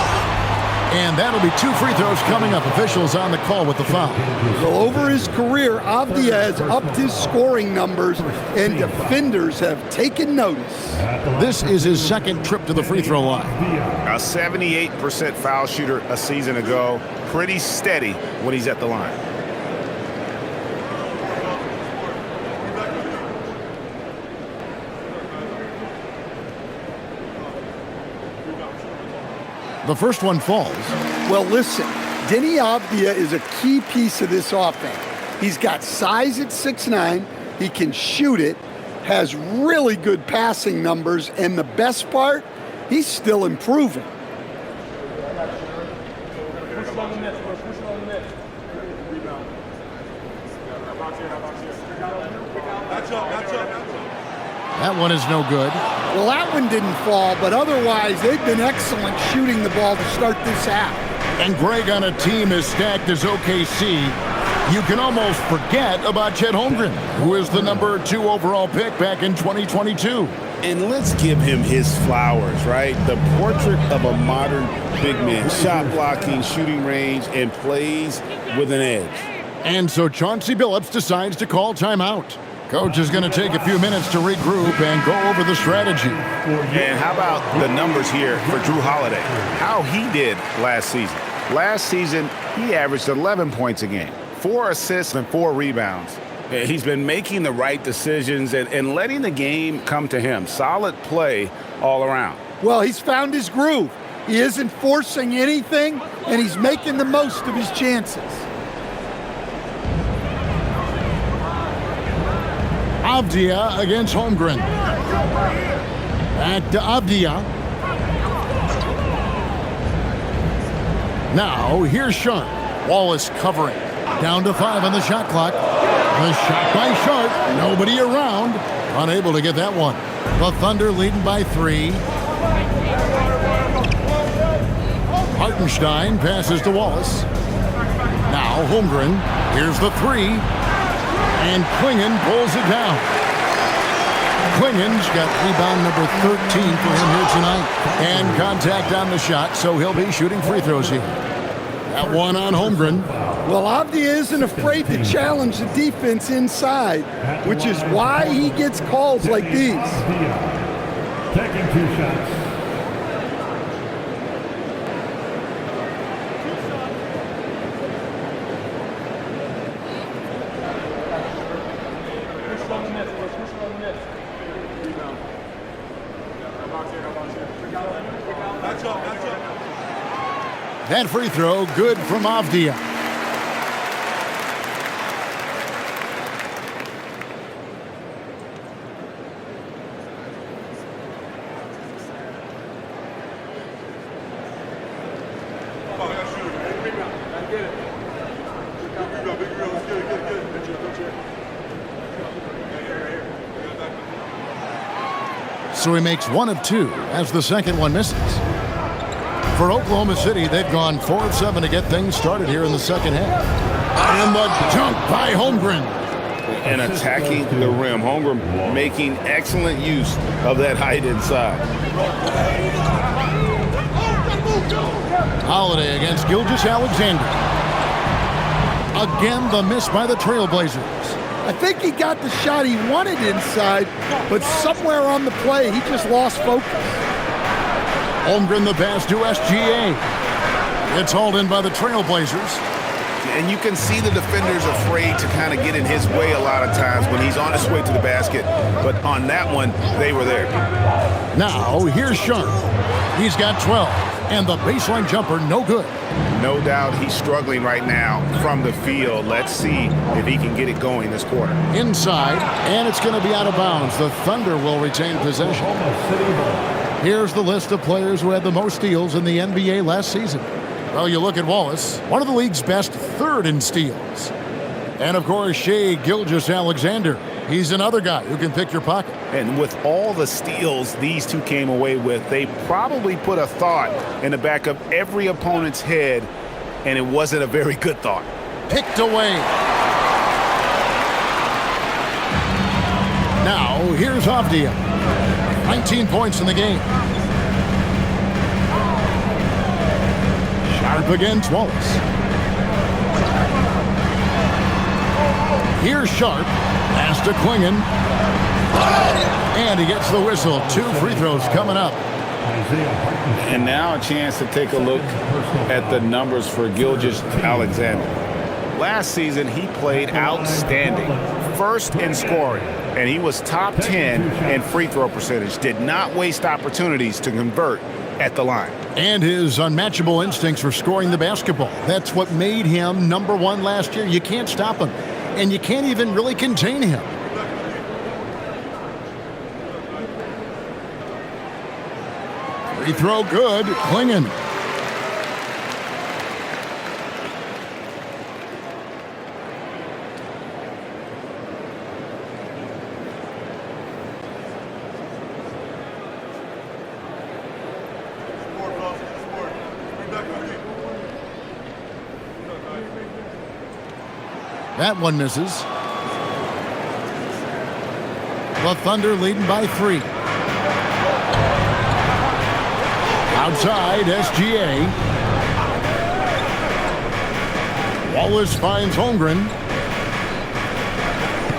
And that'll be 2 free throws coming up. Officials on the call with the foul. So over his career, Avdia has upped his scoring numbers, and defenders have taken notice. This is his 2nd trip to the free throw line. A 78% foul shooter a season ago. Pretty steady when he's at the line. The first one falls. Well, listen, Deni Avdia is a key piece of this offense. He's got size at 6'9". He can shoot it, has really good passing numbers, and the best part, he's still improving. That one is no good. Well, that one didn't fall, but otherwise, they've been excellent shooting the ball to start this half. And Greg, on a team as stacked as OKC, you can almost forget about Chet Holmgren, who is the number 2 overall pick back in 2022. And let's give him his flowers, right? The portrait of a modern big man. Shot blocking, shooting range, and plays with an edge. And so Chauncey Billups decides to call timeout. Coach is going to take a few minutes to regroup and go over the strategy. And how about the numbers here for Drew Holiday? How he did last season. Last season, he averaged 11 points a game, 4 assists and 4 rebounds. He's been making the right decisions and letting the game come to him. Solid play all around. Well, he's found his groove. He isn't forcing anything, and he's making the most of his chances. Avdia against Holmgren. Back to Avdia. Now, here's Sharp. Wallace covering. Down to 5 on the shot clock. The shot by Sharp. Nobody around. Unable to get that one. The Thunder leading by 3. Hartenstein passes to Wallace. Now, Holmgren. Here's the 3. And Clingan pulls it down. Clingan's got rebound number 13 for him here tonight. And contact on the shot, so he'll be shooting free throws here. That one on Holmgren. Well, Avdia isn't afraid to challenge the defense inside, which is why he gets calls like these. Taking 2 shots. That free throw, good from Avdia. So he makes 1 of 2 as the second one misses. For Oklahoma City, they've gone 4 of 7 to get things started here in the second half. And the dunk by Holmgren. And attacking the rim. Holmgren making excellent use of that height inside. Holiday against Gilgeous-Alexander. Again, the miss by the Trailblazers. I think he got the shot he wanted inside, but somewhere on the play, he just lost focus. Holmgren the pass to SGA. It's hauled in by the Trailblazers. And you can see the defenders afraid to kind of get in his way a lot of times when he's on his way to the basket. But on that one, they were there. Now, here's Sharp. He's got 12, and the baseline jumper no good. No doubt he's struggling right now from the field. Let's see if he can get it going this quarter. Inside, and it's going to be out of bounds. The Thunder will retain possession. Here's the list of players who had the most steals in the NBA last season. Well, you look at Wallace, one of the league's best, third in steals. And, of course, Shai Gilgeous-Alexander. He's another guy who can pick your pocket. And with all the steals these two came away with, they probably put a thought in the back of every opponent's head, and it wasn't a very good thought. Picked away. Now, here's Avdia. 19 points in the game. Sharp against Wallace. Here's Sharp. Pass to Klingon. And he gets the whistle. 2 free throws coming up. And now a chance to take a look at the numbers for Gilgeous-Alexander. Last season, he played outstanding. First in scoring, and he was top 10 in free throw percentage. Did not waste opportunities to convert at the line. And his unmatchable instincts for scoring the basketball. That's what made him #1 last year. You can't stop him, and you can't even really contain him. Free throw good. Klingon. That one misses. The Thunder leading by 3. Outside, SGA. Wallace finds Holmgren.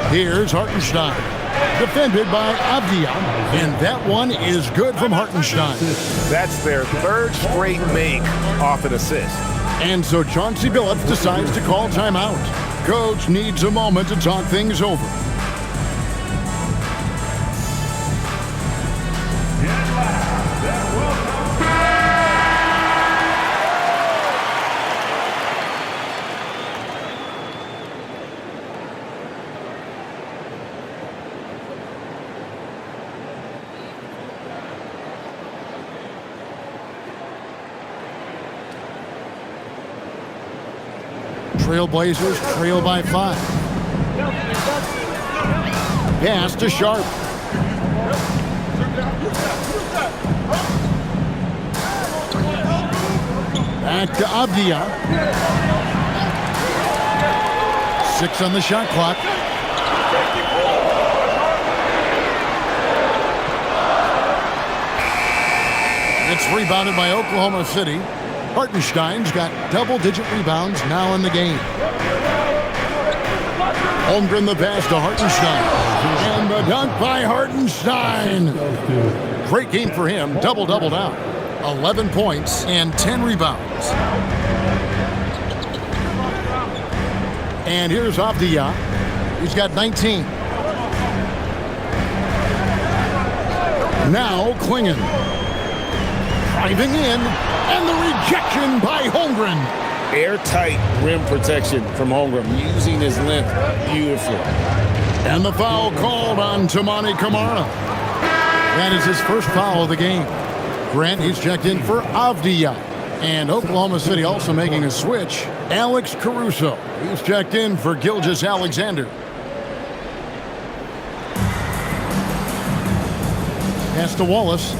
Here's Hartenstein. Defended by Avdia. And that one is good from Hartenstein. That's their 3rd straight make off an assist. And so Chauncey Billups decides to call timeout. Coach needs a moment to talk things over. Trailblazers trail by 5. Pass to Sharp. Back to Avdia. 6 on the shot clock. It's rebounded by Oklahoma City. Hartenstein's got double-digit rebounds now in the game. Holmgren the pass to Hartenstein. And the dunk by Hartenstein. Great game for him. Double-doubled out. 11 points and 10 rebounds. And here's Avdia. He's got 19. Now Klingon. Driving in. And the rejection by Holmgren. Airtight rim protection from Holmgren, using his length beautifully. And the foul called on Toumani Camara. That is his first foul of the game. Grant, he's checked in for Avdia. And Oklahoma City also making a switch. Alex Caruso, he's checked in for Gilgeous-Alexander. Pass to Wallace.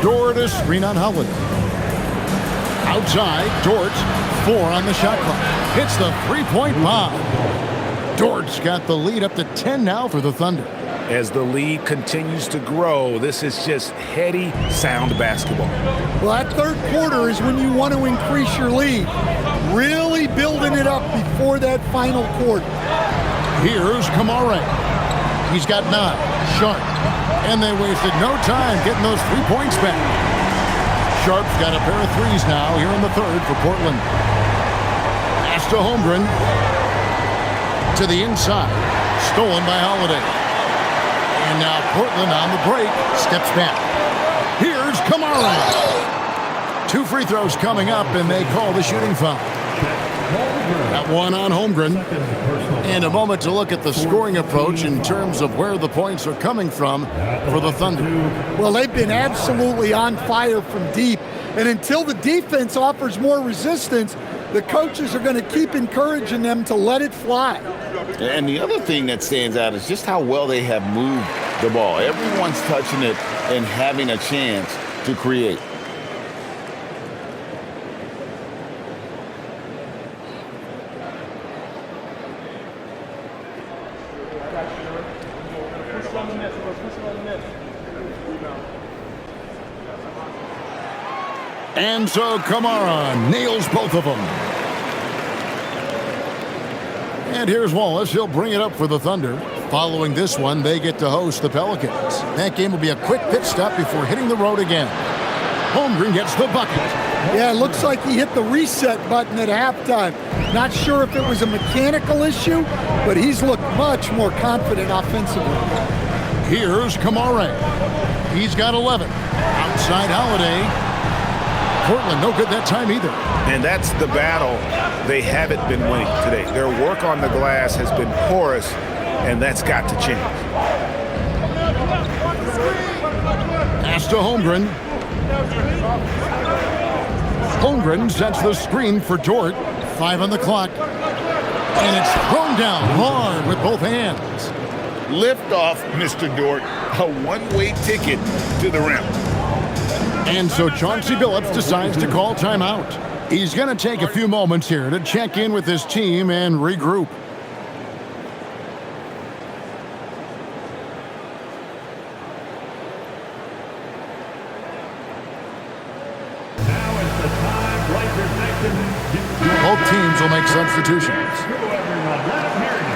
Dort to screen on Howland. Outside, Dort, 4 on the shot clock. Hits the 3-point bomb. Dort's got the lead up to 10 now for the Thunder. as the lead continues to grow. This is just heady, sound basketball. Well, that third quarter is when you want to increase your lead. Really building it up before that final quarter. Here's Kamara. He's got 9. Sharp. And they wasted no time getting those 3 points back. Sharp's got a pair of threes now here in the third for Portland. Pass to Holmgren. To the inside. Stolen by Holiday. And now Portland on the break. Steps back. Here's Kamara. 2 free throws coming up, and they call the shooting foul. That one on Holmgren. And a moment to look at the scoring approach in terms of where the points are coming from for the Thunder. Well, they've been absolutely on fire from deep. And until the defense offers more resistance, the coaches are going to keep encouraging them to let it fly. And the other thing that stands out is just how well they have moved the ball. Everyone's touching it and having a chance to create. And so Kamara nails both of them. And here's Wallace. He'll bring it up for the Thunder. Following this one, they get to host the Pelicans. That game will be a quick pit stop before hitting the road again. Holmgren gets the bucket. Yeah, it looks like he hit the reset button at halftime. Not sure if it was a mechanical issue, but he's looked much more confident offensively. Here's Kamara. He's got 11. Outside Holiday. Portland no good that time either. And that's the battle they haven't been winning today. Their work on the glass has been porous, and that's got to change. Pass to Holmgren. Holmgren sets the screen for Dort. 5 on the clock. And it's thrown down hard with both hands. Lift off, Mr. Dort. A one-way ticket to the rim. And so Chauncey Billups decides to call timeout. He's going to take a few moments here to check in with his team and regroup. Now is the time Lakers Nation. Both teams will make substitutions. Screw everyone. Let them hear you.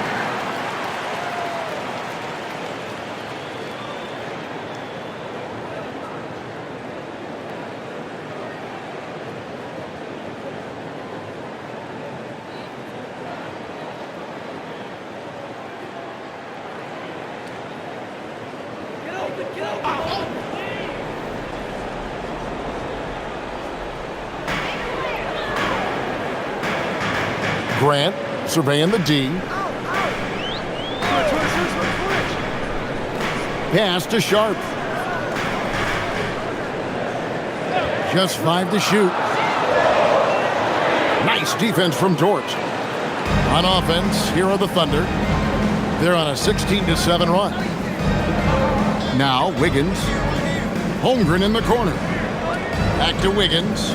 Grant surveying the D. Pass to Sharp. Just 5 to shoot. Nice defense from Dort. On offense, here are the Thunder. They're on a 16-7 run. Now Wiggins. Holmgren in the corner. Back to Wiggins.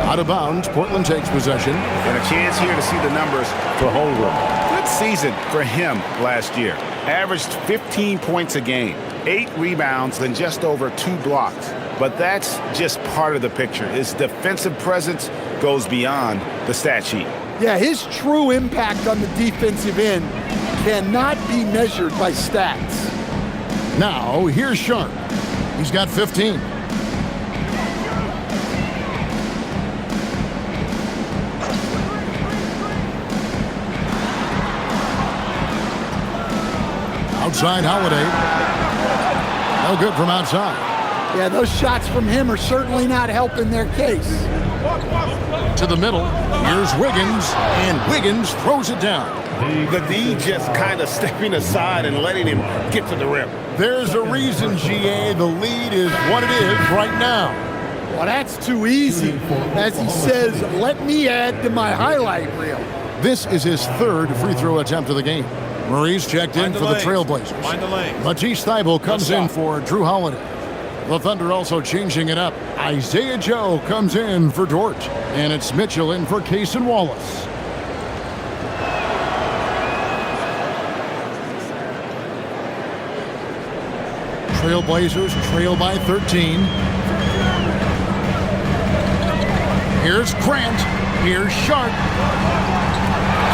Out of bounds, Portland takes possession. And a chance here to see the numbers for Holmgren. Good season for him last year. Averaged 15 points a game, 8 rebounds, then just over 2 blocks. But that's just part of the picture. His defensive presence goes beyond the stat sheet. Yeah, his true impact on the defensive end cannot be measured by stats. Now, here's Sharp. He's got 15. Outside Holiday. No good from outside. Yeah, those shots from him are certainly not helping their case. To the middle. Here's Wiggins, and Wiggins throws it down. The D just kind of stepping aside and letting him get to the rim. There's a reason, GA, the lead is what it is right now. Well, that's too easy. As he says, let me add to my highlight reel. This is his 3rd free throw attempt of the game. Murray's checked in for the Trailblazers. Matisse Thybulle comes in for Drew Holiday. The Thunder also changing it up. Isaiah Joe comes in for Dort. And it's Mitchell in for Case and Wallace. Trailblazers trail by 13. Here's Grant. Here's Sharp.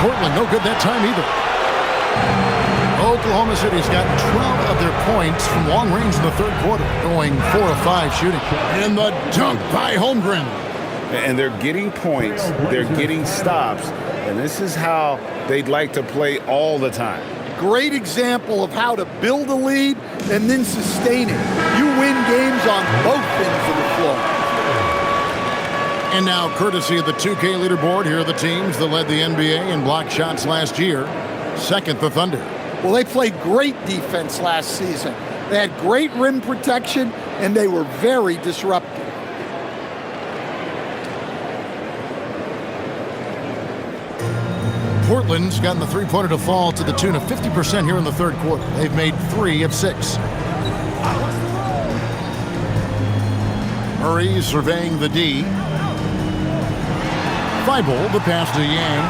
Portland, no good that time either. Oklahoma City's gotten 12 of their points from long range in the third quarter, going 4 of 5 shooting. And the dunk by Holmgren. And they're getting points, they're getting stops, and this is how they'd like to play all the time. Great example of how to build a lead and then sustain it. You win games on both ends of the floor. And now, courtesy of the 2K leaderboard, here are the teams that led the NBA in block shots last year. Second, the Thunder. Well, they played great defense last season. They had great rim protection, and they were very disruptive. Portland's gotten the three-pointer to fall to the tune of 50% here in the third quarter. They've made 3 of 6. Murray surveying the D. Thibault, the pass to Yang.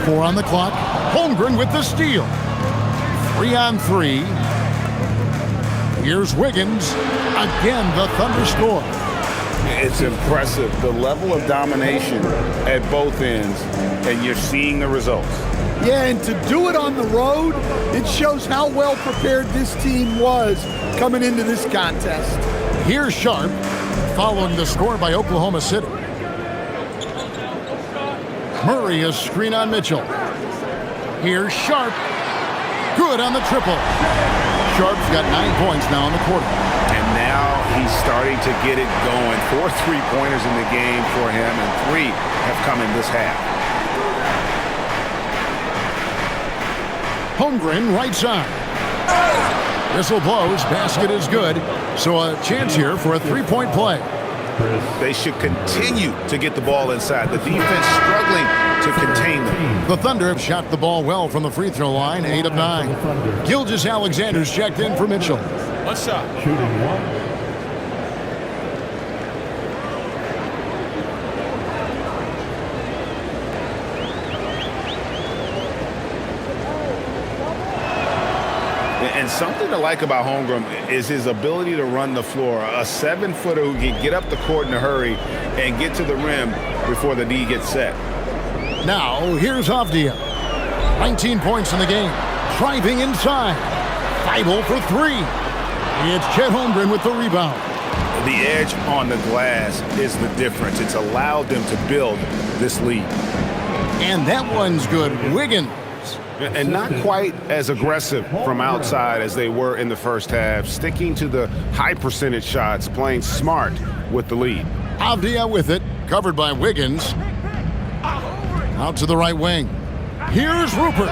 4 on the clock. Holmgren with the steal. 3 on 3. Here's Wiggins. Again, the Thunder score. It's impressive, the level of domination at both ends, and you're seeing the results. Yeah, and to do it on the road, it shows how well prepared this team was coming into this contest. Here's Sharp, following the score by Oklahoma City. Murray, a screen on Mitchell. Here's Sharp. Good on the triple. Sharp's got 9 points now in the quarter. And now he's starting to get it going. 4 3-pointers in the game for him, and 3 have come in this half. Holmgren, right side. Whistle blows, basket is good. So a chance here for a 3-point play. They should continue to get the ball inside. The defense struggling to contain them. The Thunder have shot the ball well from the free throw line, 8 of 9. Gilgeous-Alexander's checked in for Mitchell. One shot. Shooting 1. And something to like about Holmgren is his ability to run the floor. A 7-footer who can get up the court in a hurry and get to the rim before the D gets set. Now, here's Avdia. 19 points in the game. Driving inside. Thibault for 3. It's Chet Holmgren with the rebound. The edge on the glass is the difference. It's allowed them to build this lead. And that one's good. Wiggins. And not quite as aggressive from outside as they were in the first half, sticking to the high percentage shots, playing smart with the lead. Avdia with it, covered by Wiggins. Out to the right wing. Here's Rupert.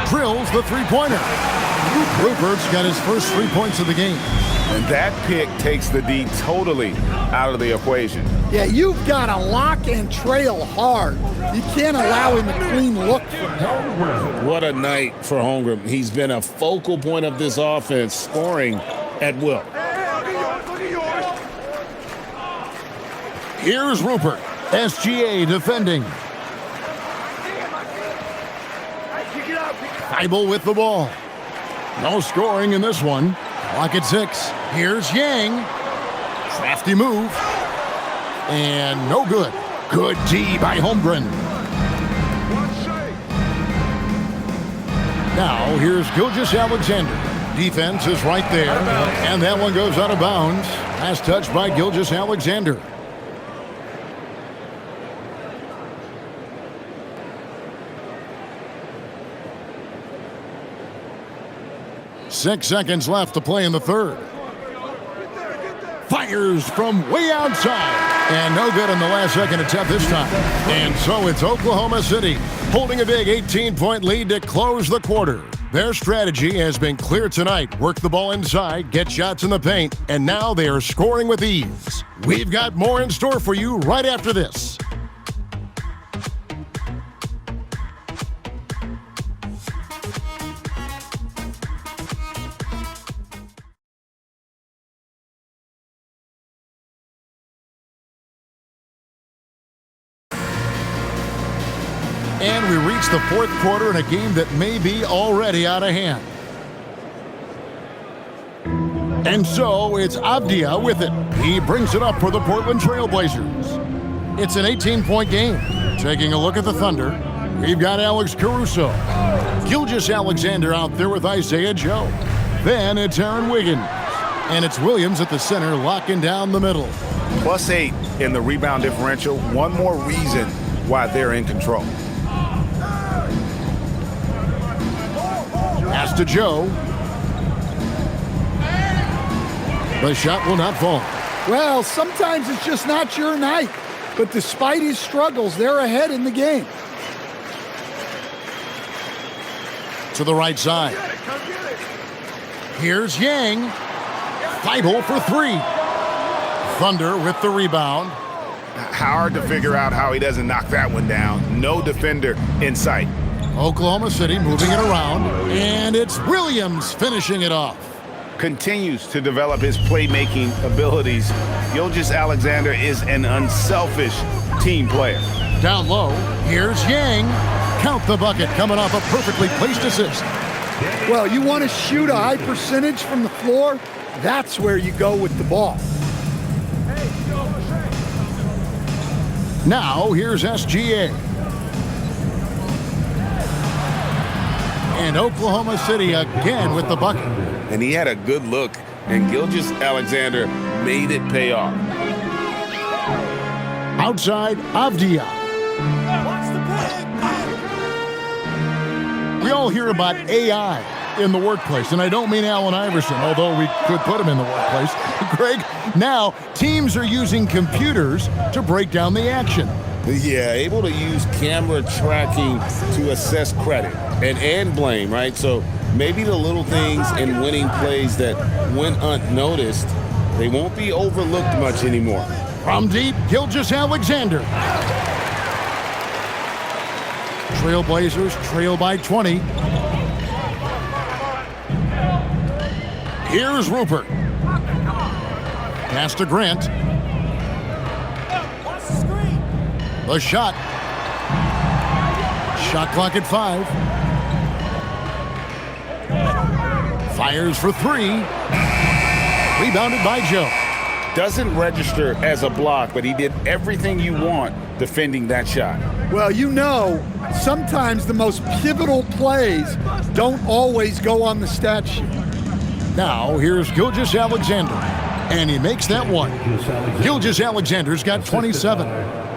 Drills the three-pointer. Rupert's got his first 3 points of the game. And that pick takes the D totally out of the equation. Yeah, you've got to lock and trail hard. You can't allow him a clean look from him. What a night for Holmgren. He's been a focal point of this offense, scoring at will. Here's Rupert. SGA defending. Thibault with the ball. No scoring in this one. Clock at 6. Here's Yang. Crafty move. And no good. Good D by Holmgren. Now here's Gilgeous-Alexander. Defense is right there. And that one goes out of bounds. Last touch by Gilgeous-Alexander. Six seconds left to play in the third. Fires from way outside. And no good in the last second attempt this time. And so it's Oklahoma City holding a big 18-point lead to close the quarter. Their strategy has been clear tonight. Work the ball inside, get shots in the paint, and now they are scoring with ease. We've got more in store for you right after this. And we reach the fourth quarter in a game that may be already out of hand. And so it's Avdia with it. He brings it up for the Portland Trailblazers. It's an 18-point game. Taking a look at the Thunder, we've got Alex Caruso. Gilgeous-Alexander out there with Isaiah Joe. Then it's Aaron Wiggins. And it's Williams at the center, locking down the middle. +8 in the rebound differential. One more reason why they're in control. Pass to Joe. The shot will not fall. Well, sometimes it's just not your night. But despite his struggles, they're ahead in the game. To the right side. Here's Yang. Feibel for three. Thunder with the rebound. Hard to figure out how he doesn't knock that one down. No defender in sight. Oklahoma City moving it around. And it's Williams finishing it off. Continues to develop his playmaking abilities. Gilgeous-Alexander is an unselfish team player. Down low, here's Yang. Count the bucket coming off a perfectly placed assist. Well, you want to shoot a high percentage from the floor? That's where you go with the ball. Now, here's SGA. And Oklahoma City again with the bucket. And he had a good look, and Gilgeous-Alexander made it pay off. Outside, Avdia. We all hear about AI in the workplace, and I don't mean Allen Iverson, although we could put him in the workplace. Greg, now teams are using computers to break down the action. Yeah, able to use camera tracking to assess credit and blame, right? So maybe the little things in winning plays that went unnoticed, they won't be overlooked much anymore. From deep, Gilgeous-Alexander. Trailblazers trail by 20. Here's Rupert. Pass to Grant. The shot. Shot clock at 5. Fires for 3. Rebounded by Joe. Doesn't register as a block, but he did everything you want defending that shot. Well, you know, sometimes the most pivotal plays don't always go on the stat sheet. Now, here's Gilgeous-Alexander, and he makes that one. Gilgeous-Alexander's got 27.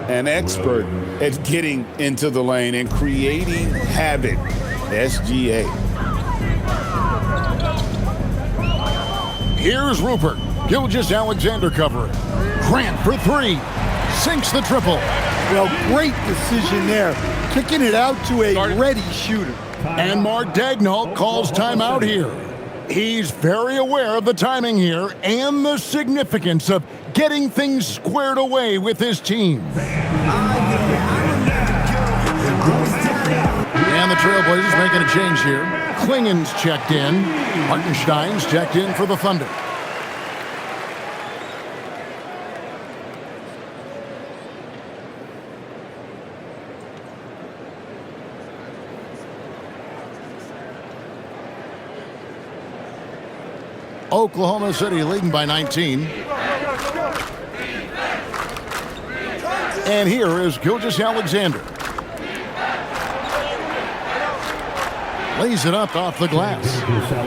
An expert at getting into the lane and creating havoc. SGA. Here's Rupert. Gilgeous-Alexander covering. Grant for 3. Sinks the triple. Well, great decision there. Kicking it out to a ready shooter. And Mark Daigneault calls timeout here. He's very aware of the timing here and the significance of getting things squared away with his team. And the Trailblazers making a change here. Klingen's checked in. Hartenstein's checked in for the Thunder. Oklahoma City leading by 19. And here is Gilgeous-Alexander. Lays it up off the glass.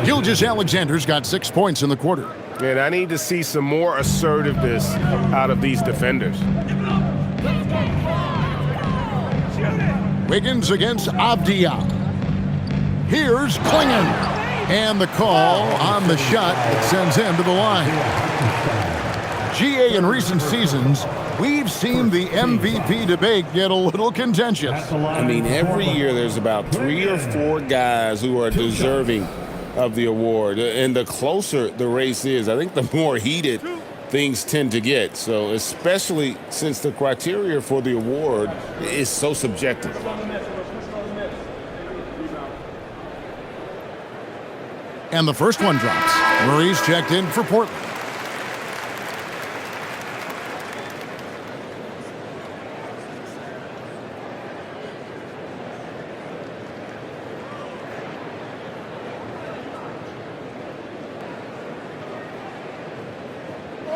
Gilgeous-Alexander's got 6 points in the quarter. And I need to see some more assertiveness out of these defenders. Wiggins against Avdia. Here's Klingen. And the call on the shot that sends him to the line. GA in recent seasons, we've seen the MVP debate get a little contentious. I mean, every year there's about 3 or 4 guys who are deserving of the award. And the closer the race is, I think the more heated things tend to get. So especially since the criteria for the award is so subjective. And the first one drops. Murray's checked in for Portland.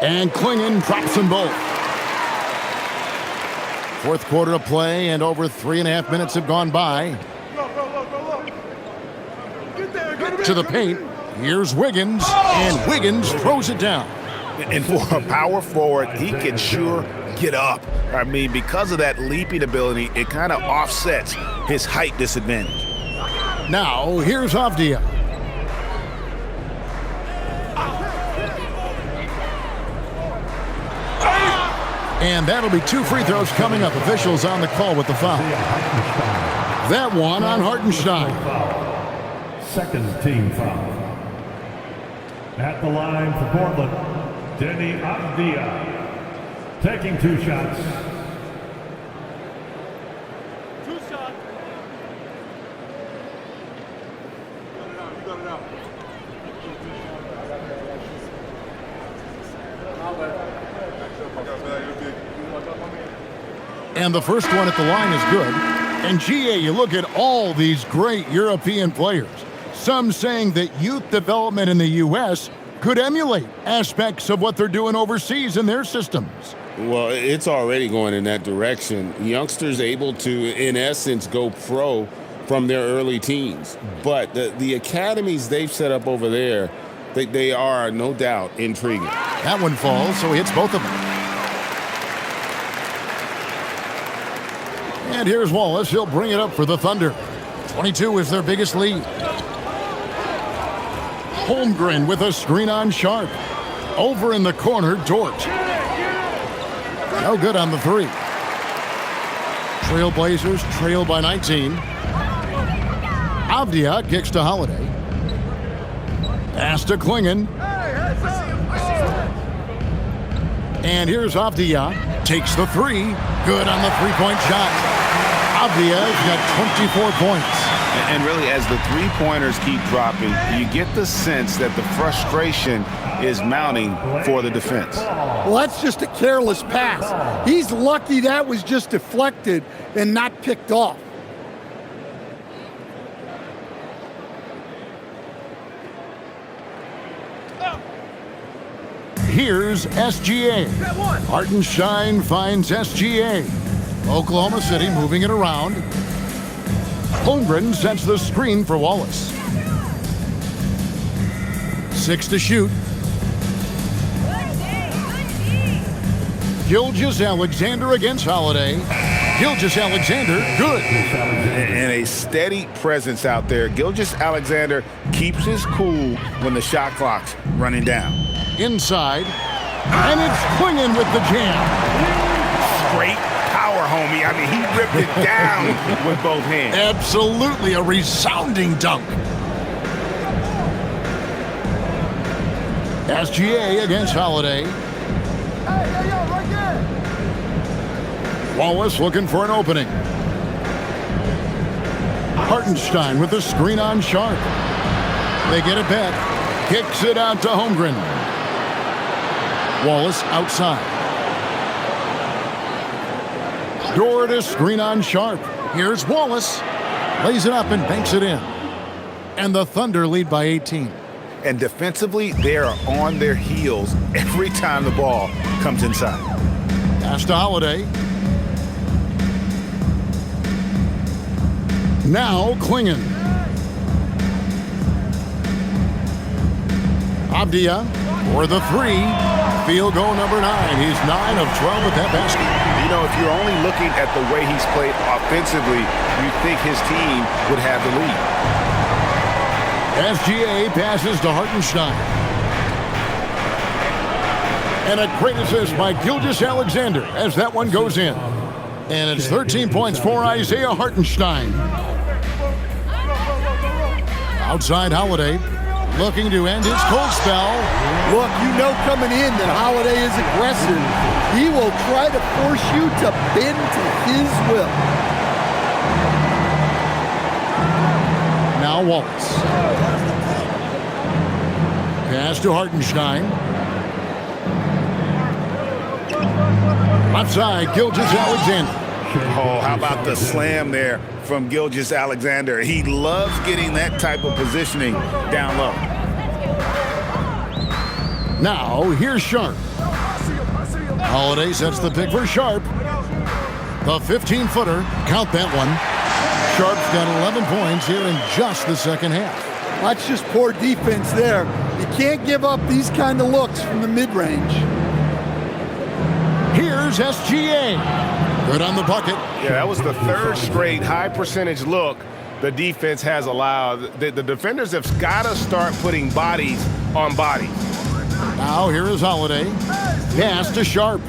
And Klingon drops them both. Fourth quarter of play, and over 3.5 minutes have gone by. To the paint. Here's Wiggins, and Wiggins throws it down. And for a power forward, he can sure get up. I mean, because of that leaping ability, it kind of offsets his height disadvantage. Now, here's Avdia. And that'll be 2 free throws coming up. Officials on the call with the foul. That one on Hartenstein. Second team foul. At the line for Portland, Denny Avdia. Taking 2 shots. And the first one at the line is good. And GA, you look at all these great European players. Some saying that youth development in the U.S. could emulate aspects of what they're doing overseas in their systems. Well, it's already going in that direction. Youngsters able to, in essence, go pro from their early teens. But the academies they've set up over there, they are, no doubt, intriguing. That one falls, so he hits both of them. And here's Wallace. He'll bring it up for the Thunder. 22 is their biggest lead. Holmgren with a screen on Sharp. Over in the corner, Dort. No good on the 3. Trailblazers trail by 19. Avdia kicks to Holiday. Pass to Klingon. And here's Avdia. Takes the 3. Good on the 3-point shot. Avdia's got 24 points. And really, as the 3-pointers keep dropping, you get the sense that the frustration is mounting for the defense. Well, that's just a careless pass. He's lucky that was just deflected and not picked off. Here's SGA. Hartenstein finds SGA. Oklahoma City moving it around. Holmgren sets the screen for Wallace. 6 to shoot. Gilgeous-Alexander against Holiday. Gilgeous-Alexander, good. And a steady presence out there. Gilgeous-Alexander keeps his cool when the shot clock's running down. Inside, and it's Klingon with the jam. Straight power, homie. I mean, he ripped it down with both hands. Absolutely a resounding dunk. SGA against Holiday. Wallace looking for an opening. Hartenstein with the screen on Sharp. They get it back. Kicks it out to Holmgren. Wallace outside. Dort a screen on Sharp. Here's Wallace. Lays it up and banks it in. And the Thunder lead by 18. And defensively, they are on their heels every time the ball comes inside. Pass to Holiday. Now Klingon. Avdia for the 3. Field goal number 9. He's 9 of 12 with that basket. You know, if you're only looking at the way he's played offensively, you think his team would have the lead. SGA passes to Hartenstein. And a great assist by Gilgeous-Alexander as that one goes in. And it's 13 points for Isaiah Hartenstein. Outside Holiday, looking to end his cold spell. Look, you know coming in that Holiday is aggressive. He will try to force you to bend to his will. Now Wallace. Pass to Hartenstein. Left side, Gilgeous-Alexander. Oh, how about the slam there from Gilgeous-Alexander? He loves getting that type of positioning down low. Now, here's Sharp. Holiday sets the pick for Sharp. The 15-footer, count that one. Sharp's got 11 points here in just the second half. That's just poor defense there. You can't give up these kind of looks from the mid-range. Here's SGA. Good on the bucket. Yeah, that was the third straight high-percentage look the defense has allowed. The defenders have got to start putting bodies on bodies. Now here is Holiday. Pass to Sharp.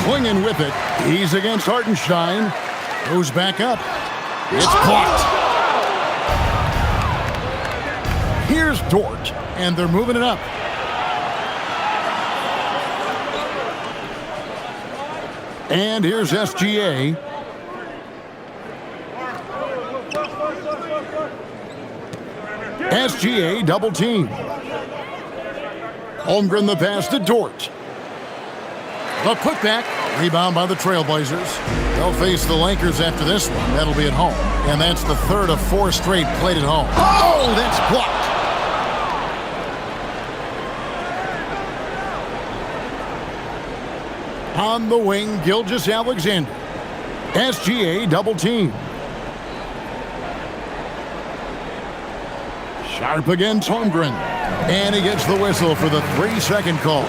Clinging with it. He's against Hartenstein. Goes back up. It's blocked. Here's Dort, and they're moving it up. And here's SGA. SGA double team. Holmgren the pass to Dort. The putback. Rebound by the Trailblazers. They'll face the Lakers after this one. That'll be at home. And that's the third of 4 straight played at home. Oh, that's blocked. On the wing, Gilgeous-Alexander. SGA double team. Sharp against Holmgren. And he gets the whistle for the 3-second call.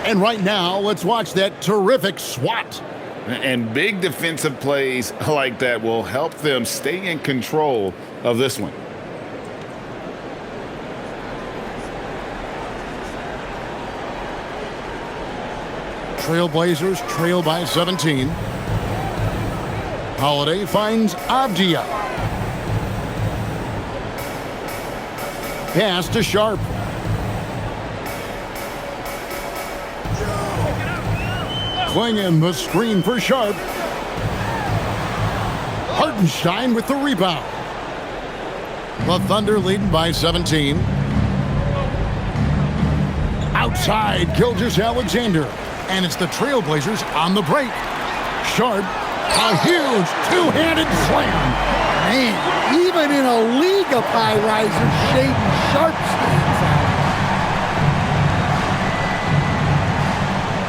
And right now, let's watch that terrific swat. And big defensive plays like that will help them stay in control of this one. Trailblazers trail by 17. Holiday finds Avdia. Pass to Sharp. Clinging the screen for Sharp. Hartenstein with the rebound. The Thunder leading by 17. Outside, Gilgeous-Alexander. And it's the Trailblazers on the break. Sharp, a huge two-handed slam. Man, even in a league of high risers, Shaden Sharp stands out.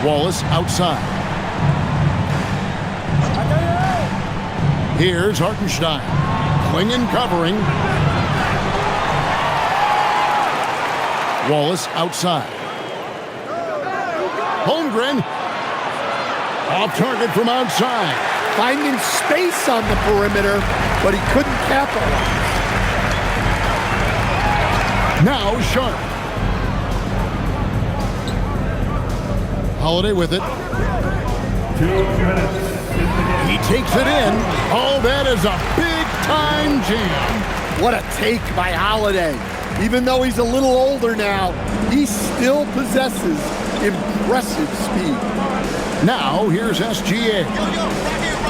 Wallace outside. Here's Hartenstein. Clinging, covering. Wallace outside. Holmgren. Off target from outside. Finding space on the perimeter, but he couldn't capitalize. Now Sharp. Holiday with it. 2 minutes. He takes it in. Oh, that is a big-time jam. What a take by Holiday. Even though he's a little older now, he still possesses impressive speed. Now, here's SGA.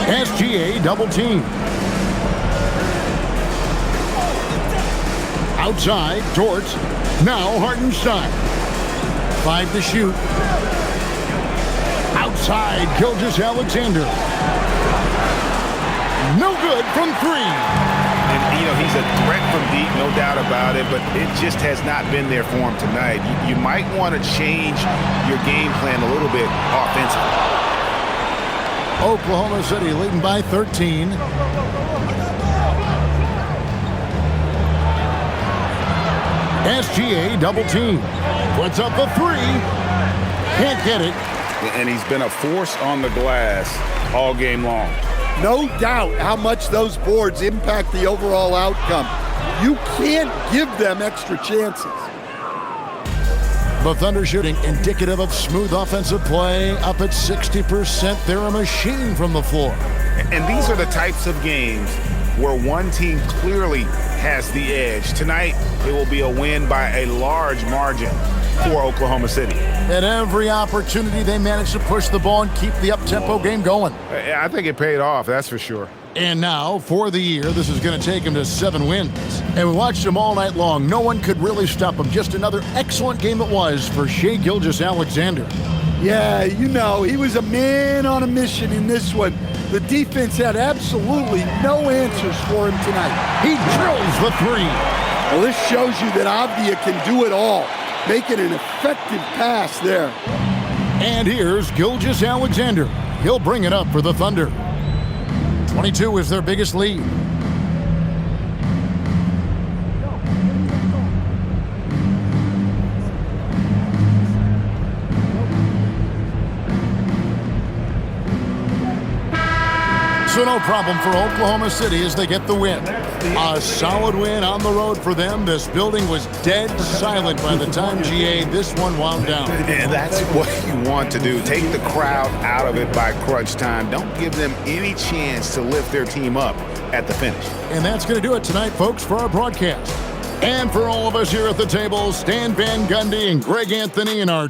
SGA double team. Outside, Dort. Now Hartenstein. 5 to shoot. Outside, Gilgeous-Alexander. No good from 3. And, he's a threat from deep, no doubt about it, but it just has not been there for him tonight. You might want to change your game plan a little bit offensively. Oklahoma City leading by 13. SGA double team. Puts up a 3. Can't get it. And he's been a force on the glass all game long. No doubt how much those boards impact the overall outcome. You can't give them extra chances. The Thunder shooting indicative of smooth offensive play, up at 60%. They're a machine from the floor. And these are the types of games where one team clearly has the edge. Tonight, it will be a win by a large margin for Oklahoma City. At every opportunity, they managed to push the ball and keep the up-tempo game going. I think it paid off, that's for sure. And now, for the year, this is going to take him to 7 wins. And we watched him all night long. No one could really stop him. Just another excellent game it was for Shai Gilgeous-Alexander. Yeah, you know, he was a man on a mission in this one. The defense had absolutely no answers for him tonight. He drills the three. Well, this shows you that Avdia can do it all, making an effective pass there. And here's Gilgeous-Alexander. He'll bring it up for the Thunder. 22 is their biggest lead. So no problem for Oklahoma City as they get the win. A solid win on the road for them. This building was dead silent by the time, GA, this one wound down. And that's what you want to do. Take the crowd out of it by crunch time. Don't give them any chance to lift their team up at the finish. And that's going to do it tonight, folks, for our broadcast. And for all of us here at the table, Stan Van Gundy and Greg Anthony in our